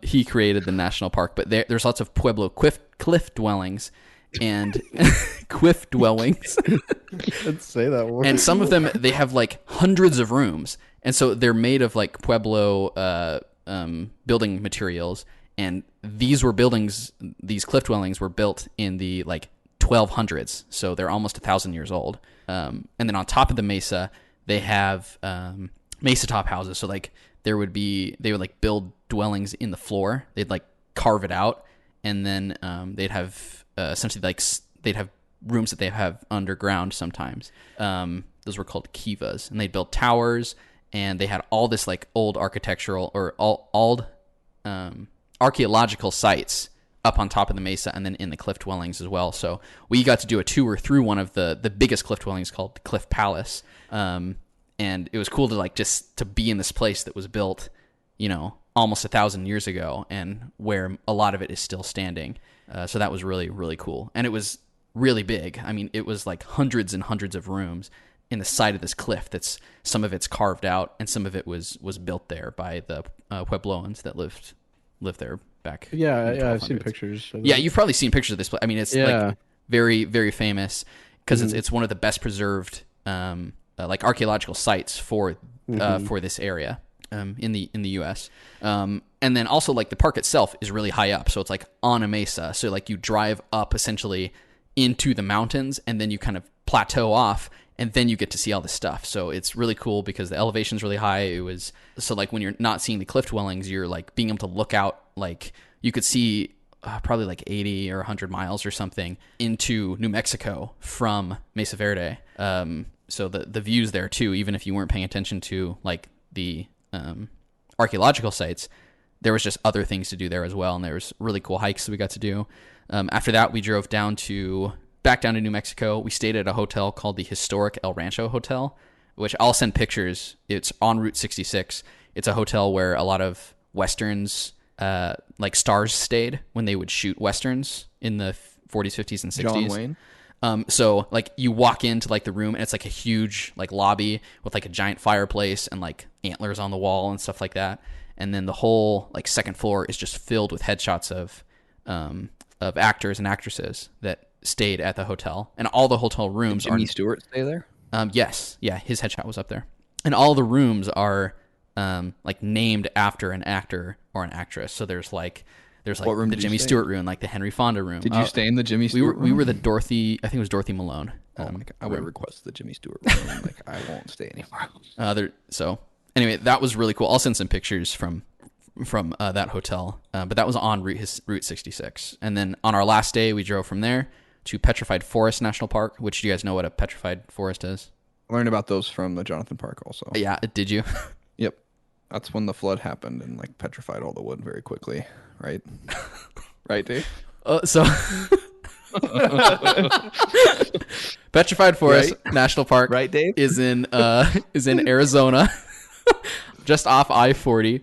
He created the national park, but there's lots of Pueblo cliff dwellings and quiff dwellings. Let's say that word. And some of them, they have like hundreds of rooms, and so they're made of like Pueblo building materials. And these cliff dwellings were built in the like 1200s, so they're almost 1,000 years old. And then on top of the mesa, they have mesa top houses. So like they would like build dwellings in the floor. They'd like carve it out, and then they'd have essentially like they'd have rooms that they have underground sometimes. Those were called kivas, and they'd build towers, and they had all this like old architectural or old archaeological sites up on top of the mesa, and then in the cliff dwellings as well. So we got to do a tour through one of the biggest cliff dwellings called the Cliff Palace. And it was cool to like just to be in this place that was built, almost 1,000 years ago, and where a lot of it is still standing. So that was really, really cool. And it was really big. I mean, it was like hundreds and hundreds of rooms in the side of this cliff. That's some of it's carved out, and some of it was built there by the Puebloans that lived there back. Yeah, I've seen pictures. Yeah, you've probably seen pictures of this place. I mean, it's like very, very famous because it's one of the best preserved like archaeological sites for this area in the U.S. And then also like the park itself is really high up, so it's like on a mesa. So like you drive up essentially into the mountains, and then you kind of plateau off, and then you get to see all this stuff. So it's really cool because the elevation's really high. It was so like when you're not seeing the cliff dwellings, you're like being able to look out, like you could see probably like 80 or 100 miles or something into New Mexico from Mesa Verde. So the views there too, even if you weren't paying attention to like the archaeological sites, there was just other things to do there as well. And there was really cool hikes that we got to do. After that, we drove back down to New Mexico. We stayed at a hotel called the Historic El Rancho Hotel, which I'll send pictures. It's on Route 66. It's a hotel where a lot of Westerns, like stars stayed when they would shoot Westerns in the 40s, 50s, and 60s. John Wayne? So like you walk into like the room, and it's like a huge like lobby with like a giant fireplace and like antlers on the wall and stuff like that. And then the whole like second floor is just filled with headshots of actors and actresses that stayed at the hotel. And all the hotel rooms Did Jimmy Stewart stay there? Yes. Yeah. His headshot was up there. And all the rooms are like named after an actor or an actress. So there's like the Jimmy Stewart room, like the Henry Fonda room. Did you stay in the Jimmy Stewart room? We were the Dorothy, I think it was Dorothy Malone. Oh my God. I would request the Jimmy Stewart room. Like, I won't stay anymore else. So anyway, that was really cool. I'll send some pictures from that hotel. But that was on Route 66. And then on our last day, we drove from there to Petrified Forest National Park, which do you guys know what a petrified forest is? I learned about those from the Jonathan Park also. Yeah, did you? Yep. That's when the flood happened and like petrified all the wood very quickly, right? Right, Dave? So Petrified Forest National Park, right, Dave? is in Arizona, just off I-40.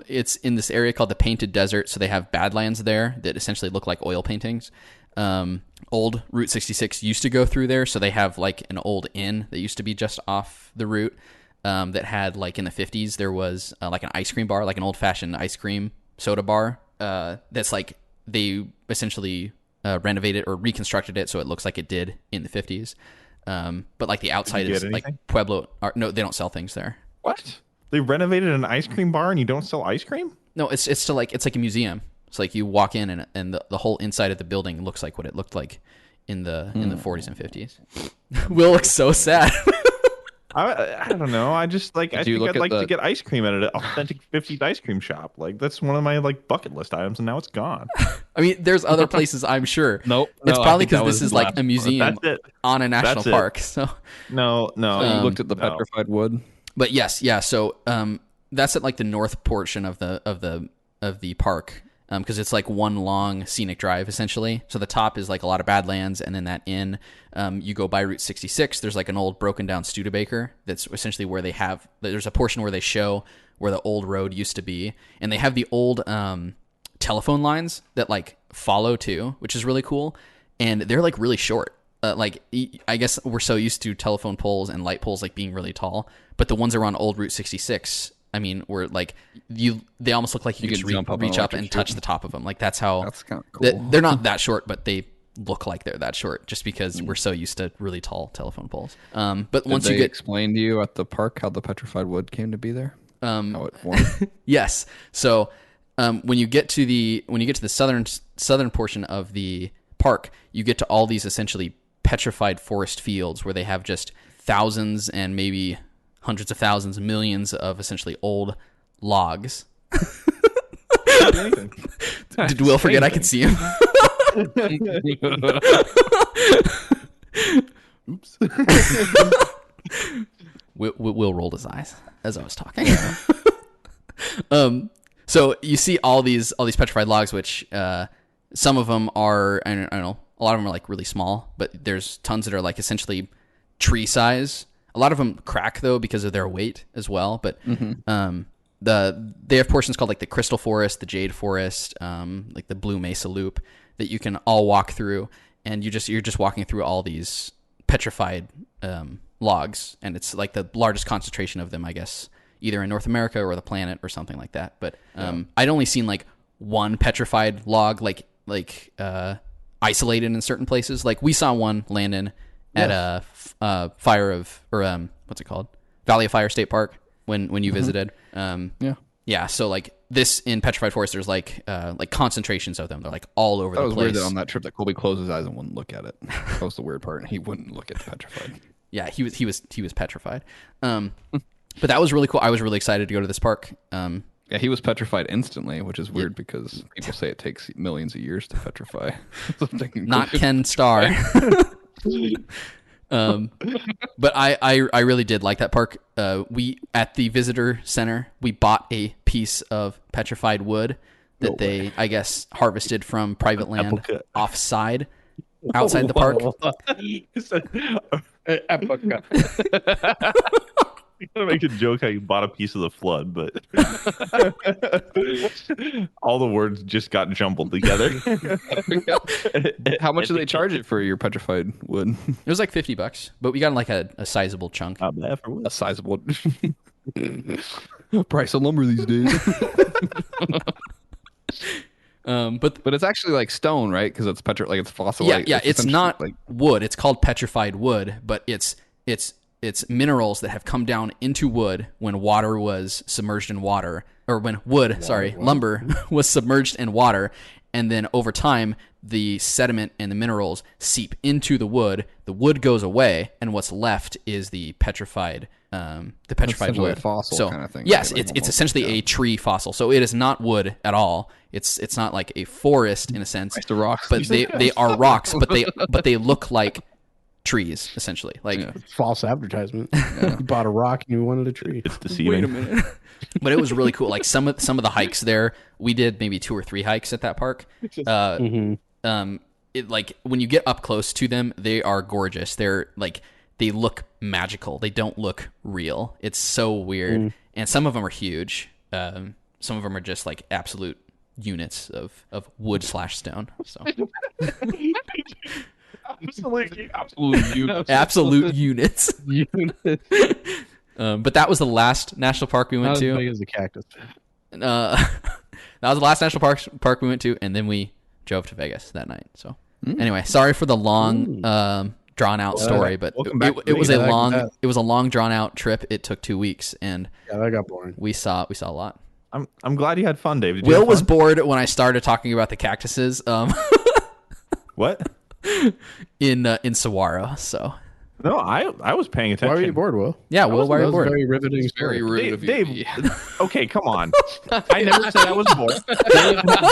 It's in this area called the Painted Desert, so they have badlands there that essentially look like oil paintings. Old Route 66 used to go through there, so they have like an old inn that used to be just off the route. That had like in the 50s there was like an ice cream bar, like an old-fashioned ice cream soda bar. That's like they essentially renovated or reconstructed it so it looks like it did in the 50s. But like the outside is like Pueblo. No, they don't sell things there. What? They renovated an ice cream bar and you don't sell ice cream? No, it's like a museum. It's like you walk in and the whole inside of the building looks like what it looked like in the 40s and 50s. Will looks so sad. I don't know. I just like. I think I'd like to get ice cream at an authentic 50s ice cream shop. Like that's one of my like bucket list items, and now it's gone. I mean, there's other places I'm sure. Nope. It's probably because this is like a museum on a national park. So no. You looked at the petrified wood. But yes, yeah. So that's at like the north portion of the park. Because it's like one long scenic drive essentially. So the top is like a lot of Badlands, and then that inn, you go by Route 66. There's like an old broken down Studebaker. That's essentially where there's a portion where they show where the old road used to be, and they have the old telephone lines that like follow too, which is really cool. And they're like really short. Like I guess we're so used to telephone poles and light poles like being really tall, but the ones that are on old Route 66. I mean, where like they almost look like you could reach up and touch the top of them. Like that's kind of cool. They're not that short, but they look like they're that short just because we're so used to really tall telephone poles. But once you get explained to you at the park how the petrified wood came to be there, how it formed. Yes. So when you get to the southern portion of the park, you get to all these essentially petrified forest fields where they have just thousands and maybe hundreds of thousands, millions of essentially old logs. Did Will forget I could see him? Oops. Will rolled his eyes as I was talking. So you see all these petrified logs, which some of them are, I don't know, a lot of them are like really small, but there's tons that are like essentially tree size. A lot of them crack though because of their weight as well. But they have portions called like the Crystal Forest, the Jade Forest, like the Blue Mesa Loop that you can all walk through, and you're just walking through all these petrified logs, and it's like the largest concentration of them, I guess, either in North America or the planet or something like that. But I'd only seen like one petrified log like isolated in certain places. Like we saw one, Landon, at a what's it called? Valley of Fire State Park when you visited. Yeah. So like this in Petrified Forest, there's like concentrations of them. They're like all over the place. That was weird that on that trip that Colby closed his eyes and wouldn't look at it. That was the weird part. He wouldn't look at the petrified. Yeah, he was petrified. But that was really cool. I was really excited to go to this park. Yeah, he was petrified instantly, which is weird because people say it takes millions of years to petrify. Not Ken Starr. But I really did like that park. We at the visitor center, we bought a piece of petrified wood that they, I guess, harvested from private land outside the park. You gotta make a joke how you bought a piece of the flood, but all the words just got jumbled together. How much do they charge it for your petrified wood? It was like $50, but we got like a sizable chunk. Not bad for wood. A sizable price of lumber these days. But it's actually like stone, right? Because it's it's fossil. Yeah, it's not like wood. It's called petrified wood, but it's minerals that have come down into wood when water was submerged in water, or when lumber was submerged in water, and then over time the sediment and the minerals seep into the wood goes away, and what's left is the petrified wood. A fossil so, kind of thing. Yes, right? it's essentially a tree fossil. So it is not wood at all. It's not like a forest in a sense. It's the rocks. But they are rocks, but they look like trees essentially. Like false advertisement. You bought a rock and you wanted a tree. It's deceiving. Wait a minute. But it was really cool. Like some of the hikes there, we did maybe 2 or 3 hikes at that park. It like when you get up close to them, they are gorgeous. They're like, they look magical. They don't look real. It's so weird. And some of them are huge. Some of them are just like absolute units of wood / stone. So absolute units. But that was the last national park we went to. As big as a cactus. That was the last national park we went to, and then we drove to Vegas that night. So anyway, sorry for the long drawn out story, but it was a long drawn out trip. It took 2 weeks, and yeah, that got boring. We saw a lot. I'm glad you had fun, Dave. Will was bored when I started talking about the cactuses. What? in Saguaro. So No, I was paying attention. Why were you bored, Will? yeah, Will, why are you bored? Very riveting. Very rude of you. Dave, okay, come on. I never said I was bored.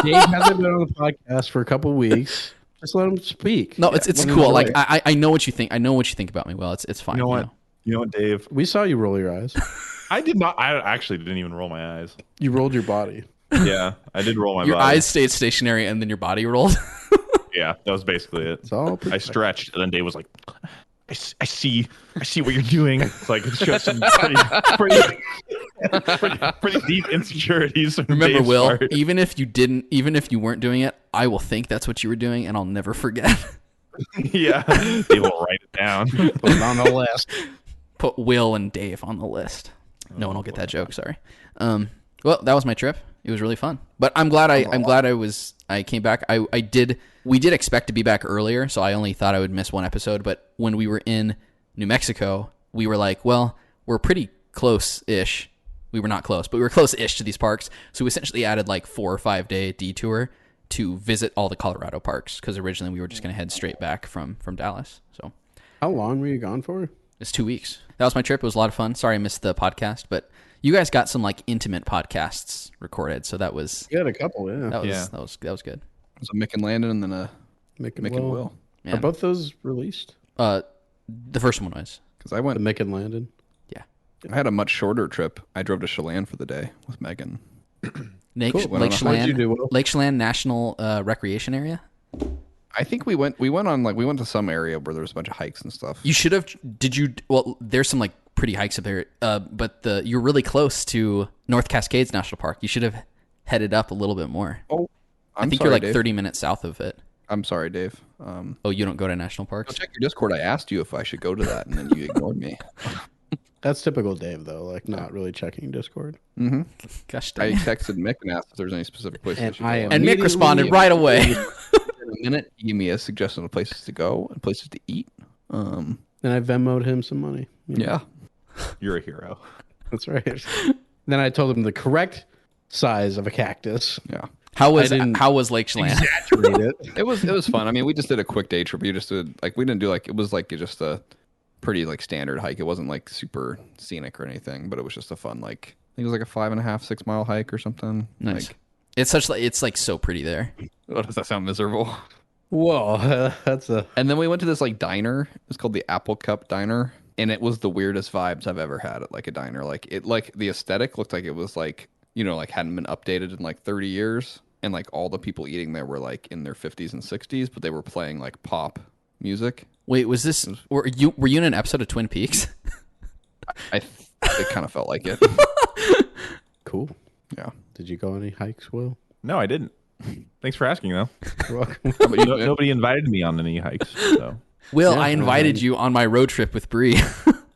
Dave hasn't been on the podcast for a couple weeks. Just let him speak. No, it's cool. Like I know what you think. I know what you think about me. Well, it's fine. You know what? You know what, Dave? We saw you roll your eyes. I did not. I actually didn't even roll my eyes. You rolled your body. Yeah, I did roll my Your body. eyes stayed stationary and then your body rolled. Yeah, that was basically it. It's all I stretched, and then Dave was like, I see what you're doing. It's like it's just some pretty deep insecurities. From Remember, Dave's Will, part. even if you weren't doing it, I will think that's what you were doing, and I'll never forget. Yeah, Dave will write it down. put it on the list. Put Will and Dave on the list. No one will get that joke. Sorry. Well, that was my trip. It was really fun. But I'm glad I came back. We did expect to be back earlier, so I only thought I would miss one episode. But when we were in New Mexico, we were like, well, we're pretty close-ish. We were not close, but we were close-ish to these parks. So we essentially added like 4 or 5 day detour to visit all the Colorado parks, because originally we were just going to head straight back from Dallas. So How long were you gone for? it's 2 weeks. That was my trip. It was a lot of fun. Sorry I missed the podcast, but you guys got some like intimate podcasts recorded, so that was You had a couple, yeah. that was Yeah. that was good. So Mick and Landon, and then Mick Mick and Will. Yeah. Are both those released? The first one was. Because I The went. Mick and Landon? I had a much shorter trip. I drove to Chelan for the day with Megan. Lake, Cool. Lake What did you do, Chelan, Will? Lake Chelan National Recreation Area. I think we went to some area where there was a bunch of hikes and stuff. You should have. Did you? Well, there's some like pretty hikes up there. But you're really close to North Cascades National Park. You should have headed up a little bit more. Oh, I think sorry, you're like Dave. 30 minutes south of it. I'm sorry, Dave. Oh, you don't go to national Go parks? check your Discord. I asked you if I should go to that, and then you ignored me. That's typical Dave, though. Like, not really checking Discord. Mm-hmm. Gosh I dang. texted Mick and asked if there's any specific places I And should I go. am- And Mick Immediately- responded right away. In a minute, he gave me a suggestion of places to go and places to eat. And I Venmo'd him some money. Yeah. You're a hero. That's right. Then I told him the correct size of a cactus. Yeah. How was didn't Lake Chelan? Exaggerate it. It was fun. I mean, we just did a quick day trip. We just did we didn't do it was like just a pretty like standard hike. It wasn't like super scenic or anything, but it was just a fun I think it was like a 5.5, 6 mile hike or something. Nice. Like, It's like so pretty there. oh, does that sound miserable? Whoa, that's a... And then we went to this like diner. It's called the Apple Cup Diner, and it was the weirdest vibes I've ever had at like a diner. Like the aesthetic looked like it was like like hadn't been updated in like 30 years, and like all the people eating there were like in their 50s and 60s, but they were playing like pop music. Wait, was this? Were you in an episode of Twin Peaks? It kind of felt like it. Cool. Yeah. Did you go any hikes, Will? No, I didn't. Thanks for asking, though. You're welcome. But you know, Nobody invited me on any hikes. So Will, Yeah, I invited you on my road trip with Bree.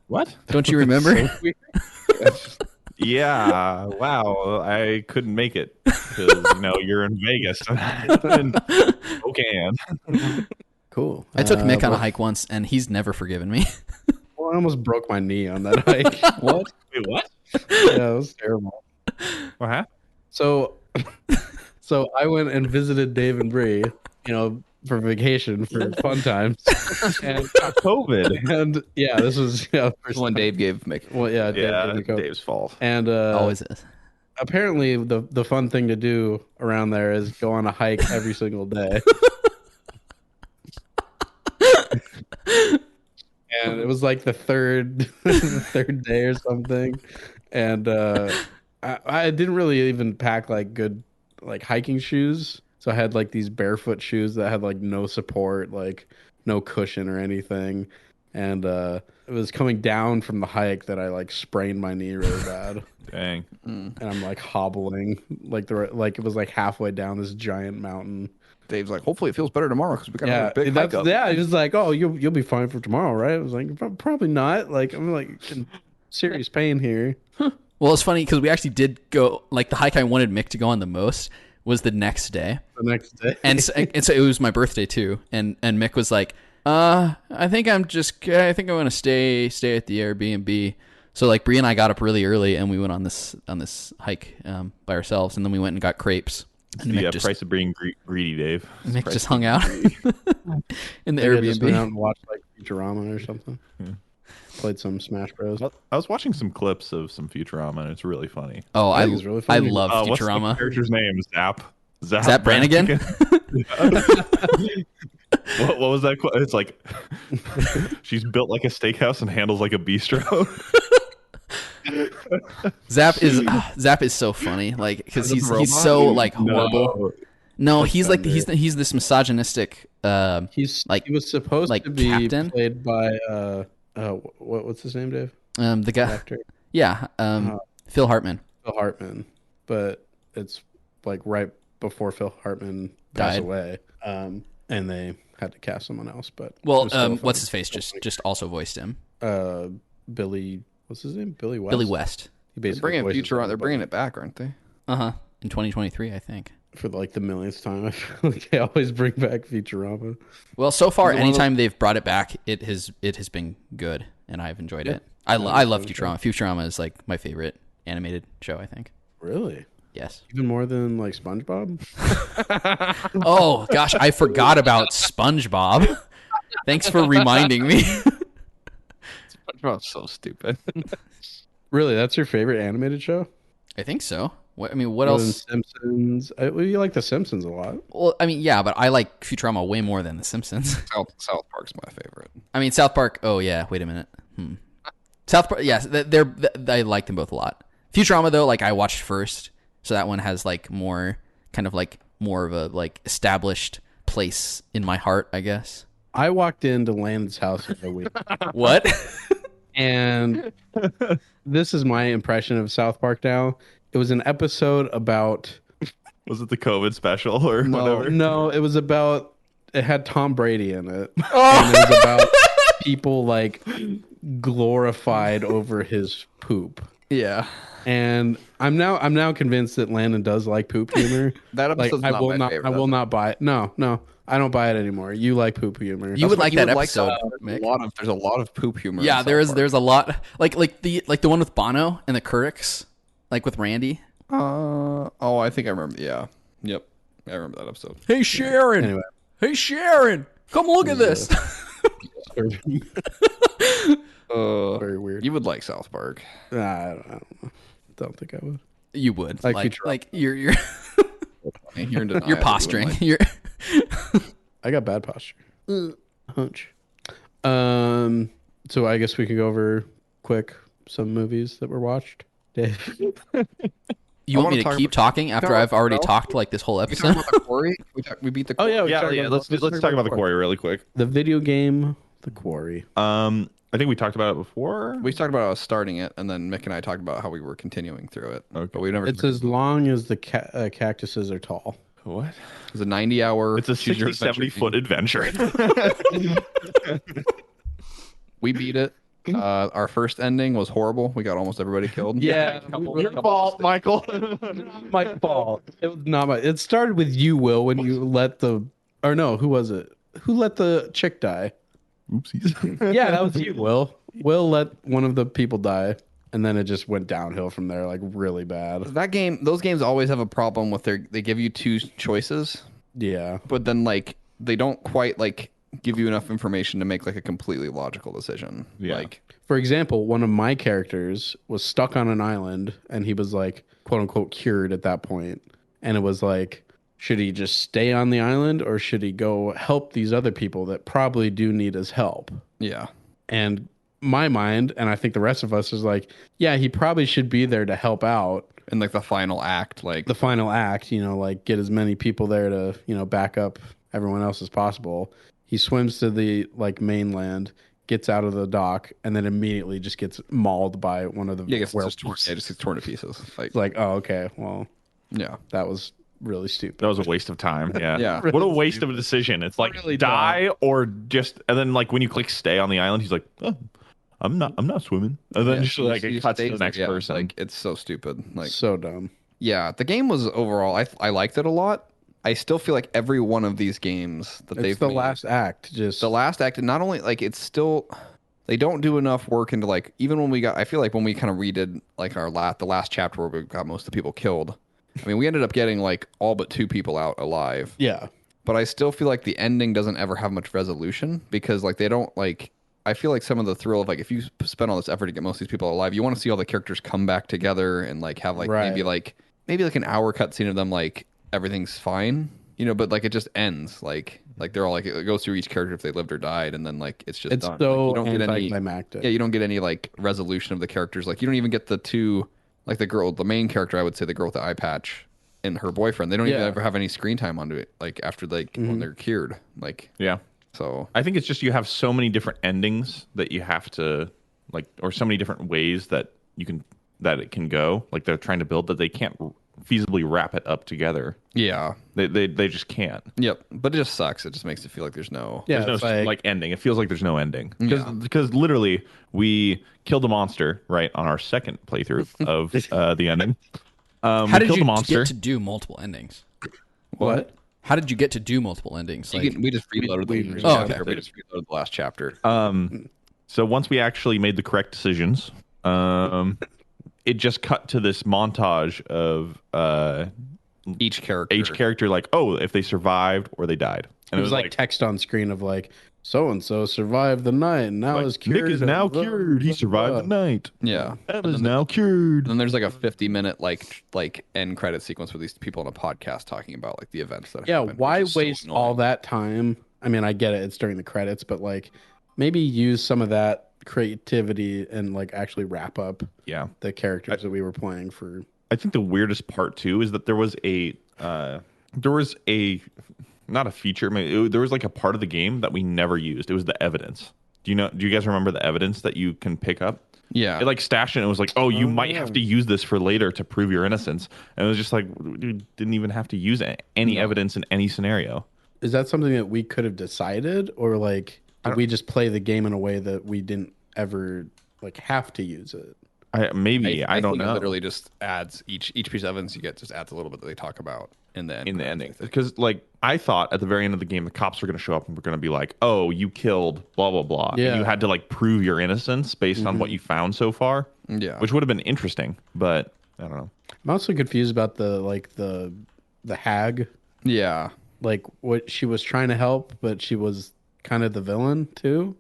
what? Don't you remember? Yeah. Wow. I couldn't make it because you're in Vegas. Okay. Cool. I took Mick on a well, hike once, and he's never forgiven me. Well, I almost broke my knee on that hike. what? Wait, what? Yeah, it was terrible. What happened? So I went and visited Dave and Bree, for vacation, for fun times. And COVID. And yeah, this was first One time. Dave gave Mick. Well, yeah, Yeah, Dave go. Dave's fault. And Always is. apparently the fun thing to do around there is go on a hike every single day. And it was like the third day or something. And I didn't really even pack like good like hiking shoes. So I had like these barefoot shoes that had like no support, like no cushion or anything. And it was coming down from the hike that I like sprained my knee really bad. Dang. And I'm like hobbling like it was like halfway down this giant mountain. Dave's like, hopefully it feels better tomorrow because we got a big hike up. Yeah, he was like, "Oh, you'll be fine for tomorrow, right?" I was like, "Probably not." Like I'm like in serious pain here. Well, it's funny because we actually did go, like the hike I wanted Mick to go on the most was the next day. The next day, And so it was my birthday too. And Mick was like, I think I'm going to stay at the Airbnb. So like Bree and I got up really early and we went on this hike by ourselves, and then we went and got crepes. And The Mick just price of being greedy, Dave. Mick just hung out. in the Maybe I just went out Airbnb. and watched like Futurama or something. Yeah. Played some Smash Bros. I was watching some clips of some Futurama, and it's really funny. Oh, I I think it's really I funny. love What's the Futurama. character's name? Zap Brannigan? What was that? It's like she's built like a steakhouse and handles like a bistro. Zap is so funny, like because he's so like horrible. No, he's like he's this misogynistic. He was supposed like to be captain? played by what's his name, Dave? The guy, Actor yeah, Phil Hartman Phil Hartman, but it's like right before Phil Hartman passed Died. away, and they had to cast someone else. But it Well, was still funny. what's his face just also voiced him. Billy, what's his name? Billy West. Billy West. He They're basically bringing voices Futurama. They're everybody. bringing it back, aren't they? In 2023, I think. For like the millionth time. I feel like they always bring back Futurama. Well, so far, Is it one of anytime they've brought it back, it has been good, and I've enjoyed it. I love Futurama. Futurama is like my favorite animated show, I think. Really? Yes. Even more than like SpongeBob? Oh gosh, I forgot about SpongeBob. Thanks for reminding me. SpongeBob's so stupid. Really? That's your favorite animated show? I think so. What what Other than else? Simpsons. Well, you like The Simpsons a lot. Well, I mean, yeah, but I like Futurama way more than The Simpsons. South Park's my favorite. I mean, South Park. Oh yeah, wait a minute. South Park. Yes, I like them both a lot. Futurama though, like I watched first, so that one has like more kind of like more of a like established place in my heart, I guess. I walked into Landon's house the other week, What? and this is my impression of South Park now. It was an episode about Was it the COVID special or whatever? No, it was about it had Tom Brady in it. And it was about people like glorified over his poop. Yeah, And I'm now convinced that Landon does like poop humor. that Like episode's I not will my not favorite. I will not buy it. No, I don't buy it anymore. You like poop humor. You would like that South episode, Park. Mick. There's a lot of poop humor. Yeah, in there's South Park. a lot like the one with Bono and the Kuricks, like with Randy. I think I remember. Yeah, yep, I remember that episode. Hey Sharon. Anyway. Hey Sharon, come look at this. Very weird. You would like South Park. I don't know. Don't think I would. You would Like like Futurama. you're You're in denial. you're You posturing. wouldn't You're I got bad posture. Hunch. So I guess we can go over quick some movies that were watched. Dave. you I want wanna me to talk keep about- talking after I've already no. talked like this whole like- We episode? talked about the Quarry. We beat the. Oh yeah, Let's talk about the Quarry really quick. The video game, The Quarry. I think we talked about it before. We talked about us starting it, and then Mick and I talked about how we were continuing through it. Okay. But we never. It's as long as the cactuses are tall. What? It's a 90-hour. It's a choose your 60, 70 foot adventure. We beat it. Our first ending was horrible. We got almost everybody killed. Yeah, Your fault, Michael. my fault. It was not my. It started with you, Will, when you let the. Or no, who was it? Who let the chick die? Oopsies. Yeah, that was you, Will. Will let one of the people die, and then it just went downhill from there, like really bad. Those games always have a problem with they give you two choices, Yeah, but then like they don't quite like give you enough information to make like a completely logical decision. Yeah. Like for example, one of my characters was stuck on an island, and he was like, quote unquote, cured at that point, and it was like, should he just stay on the island or should he go help these other people that probably do need his help? yeah. And my mind, and I think the rest of us, is like, yeah, he probably should be there to help out. And like the final act, like The final act, like get as many people there to, back up everyone else as possible. He swims to the like mainland, gets out of the dock, and then immediately just gets mauled by one of the yeah, it werewolves. just gets torn to pieces. Like It's like, oh, okay, well, yeah. that was really stupid. That was a waste of time. Yeah. Yeah. What a waste of a decision. It's like Really die or just, and then like when you click stay on the island, he's like, oh, I'm not swimming. And then Yeah, just like you it cuts to stay the next there. person. Like it's so stupid. Like So dumb. yeah, the game was overall. I liked it a lot. I still feel like every one of these games that It's they've the made, last act. Just the last act, and not only like it's still they don't do enough work into like even when we got. I feel like when we kind of redid like the last chapter where we got most of the people killed. I mean, we ended up getting like all but 2 people out alive. yeah. but I still feel like the ending doesn't ever have much resolution because like they don't like. I feel like some of the thrill of like if you spend all this effort to get most of these people alive, you want to see all the characters come back together and like have like maybe like an hour cutscene of them like everything's fine, you know, but like it just ends like they're all like it goes through each character if they lived or died, and then like it's just done. So like, you don't get any anticlimactic. Yeah, you don't get any like resolution of the characters. Like you don't even get the two like the main character, I would say the girl with the eye patch and her boyfriend. They don't even ever have any screen time onto it like after like when they're cured. Like So I think it's just you have so many different endings that you have to like, or so many different ways that it can go. Like they're trying to build that they can't feasibly wrap it up together. Yeah, they just can't. Yep, but it just sucks. It just makes it feel like there's no there's no like ending. It feels like there's no ending because literally we killed a monster right on our second playthrough of the ending. How did you get to do multiple endings? What? How did you get to do multiple endings? Like, we just reloaded the first okay. chapter. We just reloaded the last chapter. So once we actually made the correct decisions, it just cut to this montage of each character like, oh, if they survived or they died. And it was like text on screen of like, so and so survived the night and now is cured. Mick is now cured. He survived the night. Yeah, Emma is now cured. And then there's like a 50-minute like end credit sequence with these people on a podcast talking about like the events that happened. Why waste all that time? I mean, I get it, it's during the credits, but like maybe use some of that creativity and like actually wrap up the characters that we were playing for. I think the weirdest part too is that there was a not a feature. There was like a part of the game that we never used. It was the evidence. Do you guys remember the evidence that you can pick up? Yeah. It like stashed it and it was like, oh, you might have to use this for later to prove your innocence. And it was just like, dude, didn't even have to use any evidence in any scenario. Is that something that we could have decided, or like did we just play the game in a way that we didn't ever like have to use it? I don't know. It literally just adds each piece of evidence you get just adds a little bit that they talk about in the ending. Because like I thought at the very end of the game the cops were going to show up and we're going to be like, oh, you killed blah blah blah. Yeah. And you had to like prove your innocence based on what you found so far. Yeah. Which would have been interesting, but I don't know. I'm also confused about the hag. Yeah. Like what she was trying to help, but she was kind of the villain too.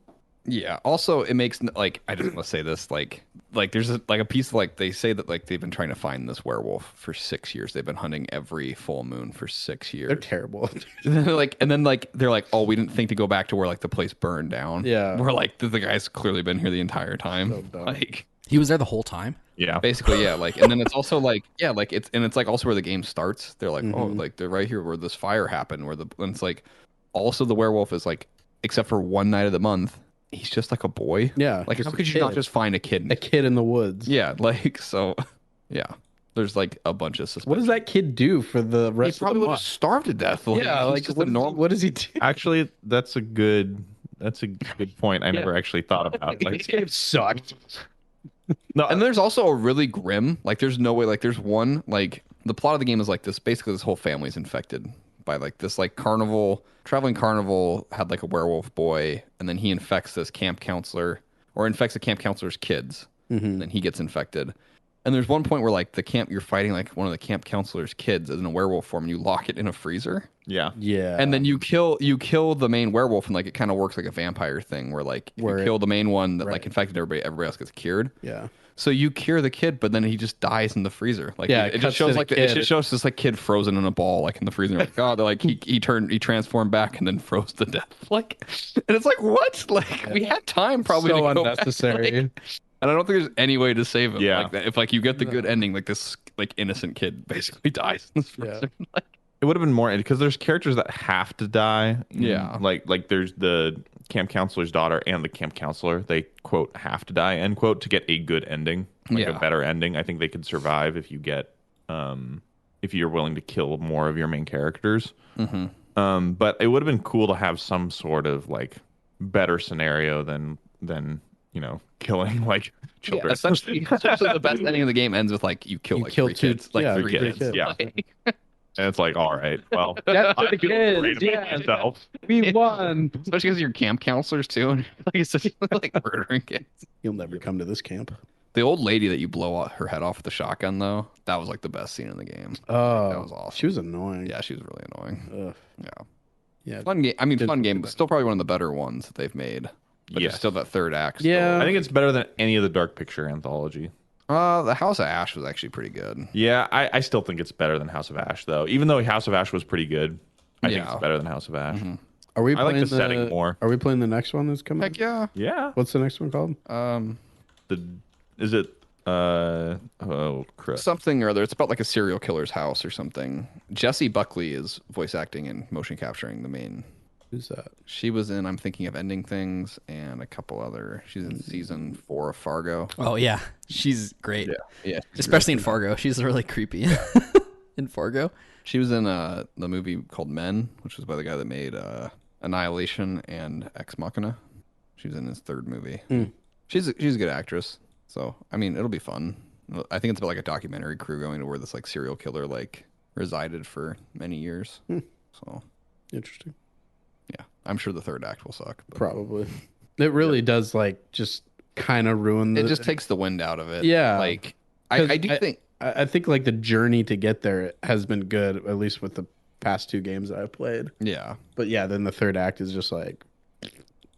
Yeah. Also, it makes like I just want to say this like there's a piece like they say that like they've been trying to find this werewolf for 6 years. They've been hunting every full moon for 6 years. They're terrible. and then they're like, oh, we didn't think to go back to where like the place burned down. Yeah. We're like the guy's clearly been here the entire time. So dumb. Like he was there the whole time. Yeah. Basically, yeah. Like, and then it's also like, yeah, like it's like also where the game starts. They're like, oh, like they're right here where this fire happened. And it's like, also the werewolf is like, except for one night of the month, he's just like a boy. Yeah. Like, how could you not just find a kid? A kid in the woods. Yeah. Like, so, yeah. There's like a bunch of suspicion. What does that kid do for the rest of the month? Starved to death. Like, Yeah. Like, just what does he do? Actually, that's a good point. I never actually thought about. Like, This game sucked. No, and there's also a really grim, like there's no way, like there's one, like the plot of the game is like this, basically this whole family's infected by like this like traveling carnival had like a werewolf boy, and then he infects this camp counselor, or infects the camp counselor's kids, and then he gets infected. And there's one point where like you're fighting like one of the camp counselor's kids as in a werewolf form, and you lock it in a freezer. Yeah. And then you kill the main werewolf, and like it kind of works like a vampire thing where like if you kill the main one that like infected everybody else gets cured. Yeah. So you cure the kid, but then he just dies in the freezer. Like it just cuts shows like it just shows this like kid frozen in a ball like in the freezer. Like they're like he transformed back and then froze to death. Like, and it's like what? Like we had time probably So to go unnecessary. Back, like, and I don't think there's any way to save him. Yeah. Like that. If like you get the good ending, like this like innocent kid basically dies in this freezer. Like, it would have been more because there's characters that have to die. Yeah. Like there's the camp counselor's daughter and the camp counselor. They quote have to die end quote to get a good ending, like a better ending. I think they could survive if you get if you're willing to kill more of your main characters. But it would have been cool to have some sort of like better scenario than killing like children. yeah, essentially the best ending of the game ends with like you kill like three kids, like three kids. Yeah. And it's like, all right, well, That's I the feel kids. great about Yeah. myself. We won. Especially because you're camp counselors too, and like it's just like murdering kids. You'll never come to this camp. The old lady that you blow her head off with the shotgun, though, that was like the best scene in the game. Oh, that was awesome. She was annoying. Yeah, she was really annoying. Ugh. Yeah. Yeah. Fun game. I mean, Good- fun game, good but still probably one of the better ones that they've made. But Yes. it's still that third act. Yeah. I think it's better than any of the Dark Picture anthology. The House of Ash was actually pretty good. Yeah, I still think it's better than House of Ash, though. Even though House of Ash was pretty good, I think Yeah. it's better than House of Ash. Are we I like playing the setting more. Are we playing the next one that's coming? Heck yeah. Yeah. What's the next one called? Is it? Oh crap. Something or other. It's about like a serial killer's house or something. Jessie Buckley is voice acting and motion capturing the main. Who's that? She was in I'm Thinking of Ending Things and a couple other. She's in season 4 of Fargo. Oh yeah, she's great. Yeah. Especially in Fargo, she's really creepy. In Fargo, She was in the movie called Men, which was by the guy that made Annihilation and Ex Machina. She was in his third movie. She's a good actress. So I mean, it'll be fun. I think it's about like a documentary crew going to where this like serial killer like resided for many years. So Interesting. yeah, I'm sure the third act will suck. But Probably. It really does like just kind of ruin the. it just takes the wind out of it. Yeah. like 'Cause I do think. I think like the journey to get there has been good, at least with the past 2 games that I've played. Yeah, But yeah, then the third act is just like,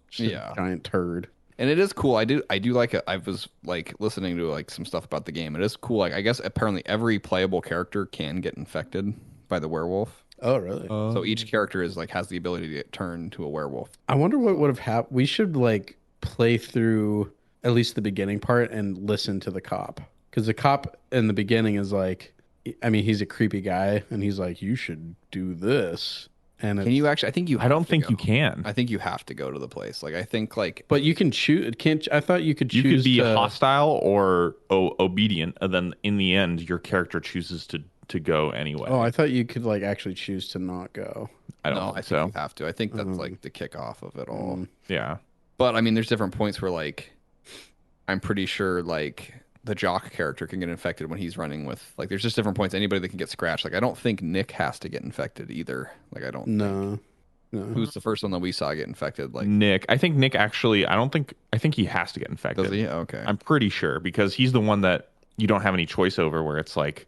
just a giant turd. and it is cool. I do like it. I was like listening to like some stuff about the game. It is cool. Like I guess apparently every playable character can get infected by the werewolf. Oh, really? So each character is like has the ability to get turned to a werewolf. I wonder what would have happened. We should like play through at least the beginning part and listen to the cop. Because the cop in the beginning is like, I mean, he's a creepy guy, and he's like, you should do this. And Can you actually? I think you. I don't have to think go. you can. I think you have to go to the place. Like I think like. But you can choose. Can't I thought you could choose. You could be to, hostile or obedient, and then in the end, your character chooses to go anyway. Oh, I thought you could like actually choose to not go. I don't No, think I think so. you have to. I think that's like the kickoff of it all. Yeah. But I mean, there's different points where like, I'm pretty sure like the jock character can get infected when he's running with like. There's just different points. Anybody that can get scratched. Like I don't think Nick has to get infected either. Like I don't. No. Who's the first one that we saw get infected? Like Nick. I think Nick actually. I think he has to get infected. does he? Okay. I'm pretty sure because he's the one that you don't have any choice over. Where it's like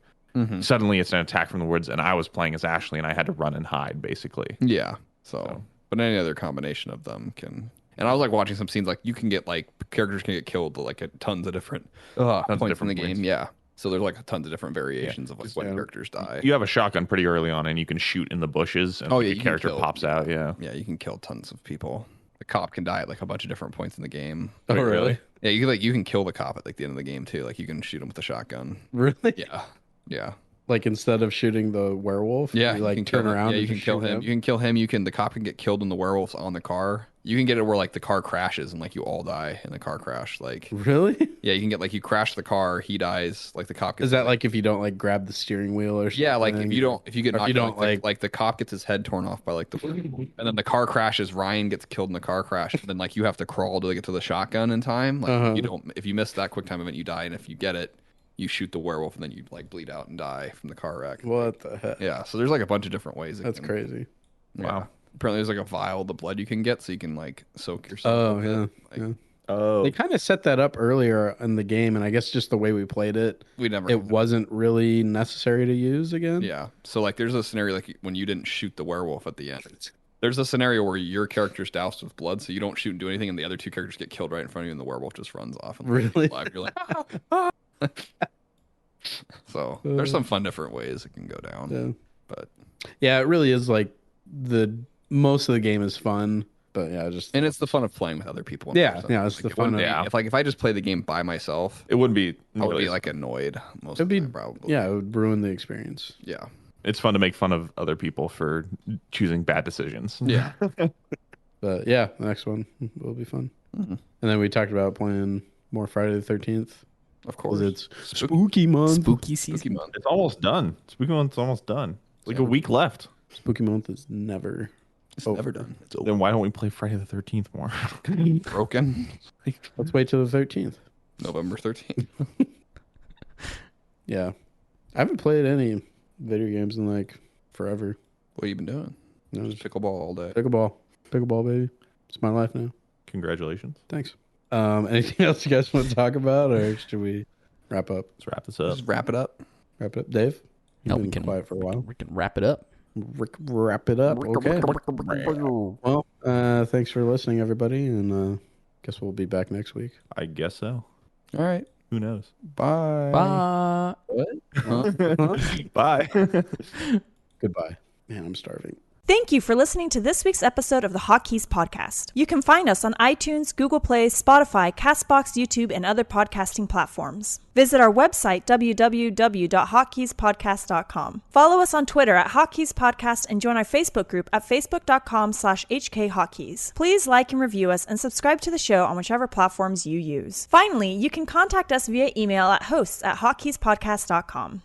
suddenly it's an attack from the woods, and I was playing as Ashley, and I had to run and hide basically. Yeah. So, but any other combination of them can. And I was like watching some scenes like you can get like characters can get killed like at tons of different points in the game. points. Yeah. So there's like tons of different variations of like when characters die. You have a shotgun pretty early on, and you can shoot in the bushes, and Oh, like, yeah, your you can character kill- pops out. Yeah. Yeah, you can kill tons of people. The cop can die at like a bunch of different points in the game. Oh, Wait, really? Yeah, you can kill the cop at like the end of the game too. Like you can shoot him with a shotgun. Really? Yeah. Yeah. Like instead of shooting the werewolf, Yeah. you like can turn kill him. around. Yeah, and you can just kill shoot him. You can kill him. The cop can get killed and the werewolf's on the car. You can get it where like the car crashes and like you all die in the car crash. Like Really? yeah, you can get like you crash the car, he dies, like the cop gets Is that like if you don't like grab the steering wheel or something? yeah, like if you get Or if knocked you out, don't, like the cop gets his head torn off by like the and then the car crashes, Ryan gets killed in the car crash, and then like you have to crawl to get to the shotgun in time. Like you don't if you miss that quick time event you die, and if you get it, you shoot the werewolf and then you like bleed out and die from the car wreck. What the heck? Yeah, so there's like a bunch of different ways. That's crazy. Yeah. Wow. Apparently there's like a vial of the blood you can get so you can like soak yourself. Oh with yeah. it. Like, yeah. Oh. They kind of set that up earlier in the game, and I guess just the way we played it, we never it wasn't really necessary to use again. Yeah. So like there's a scenario like when you didn't shoot the werewolf at the end. There's a scenario where your character's doused with blood, so you don't shoot and do anything, and the other 2 characters get killed right in front of you, and the werewolf just runs off. And Really? You're like, so there's some fun different ways it can go down. Yeah. But Yeah, it really is like most of the game is fun, but yeah, just and it's the fun of playing with other people. in Yeah, person. yeah, it's Like, the it wouldn't fun of- be- if I just play the game by myself, It wouldn't be. I would really- be like annoyed most it'd of be the time, probably. yeah, it would ruin the experience. Yeah. It's fun to make fun of other people for choosing bad decisions. Yeah. But yeah, the next one will be fun. Mhm. And then we talked about playing more Friday the 13th. Of course. It's spooky month. spooky season. Spooky month. It's almost done. Spooky Month's almost done. It's like a week left. Spooky month is never It's over. never done. It's Then why don't we play Friday the 13th more? broken. Let's wait till the 13th. November 13th. Yeah. I haven't played any video games in like forever. What have you been doing? No, Just pickleball all day. pickleball. Pickleball, baby. It's my life now. Congratulations. Thanks. Anything else you guys want to talk about, or should we wrap up? Let's wrap this up. Just wrap it up. Wrap it up, Dave. You've No, we been can- quiet for a while. We can wrap it up. wrap it up. Okay. Well, thanks for listening, everybody, and guess we'll be back next week. I guess so. All right. Who knows? Bye. Bye. What? Huh? Bye. Goodbye. Man, I'm starving. Thank you for listening to this week's episode of the Hotkeys podcast. You can find us on iTunes, Google Play, Spotify, CastBox, YouTube, and other podcasting platforms. Visit our website, www.hotkeyspodcast.com. Follow us on Twitter at Hotkeys Podcast and join our Facebook group at facebook.com/HKHotkeys. Please like and review us and subscribe to the show on whichever platforms you use. Finally, you can contact us via email at hosts@hotkeyspodcast.com.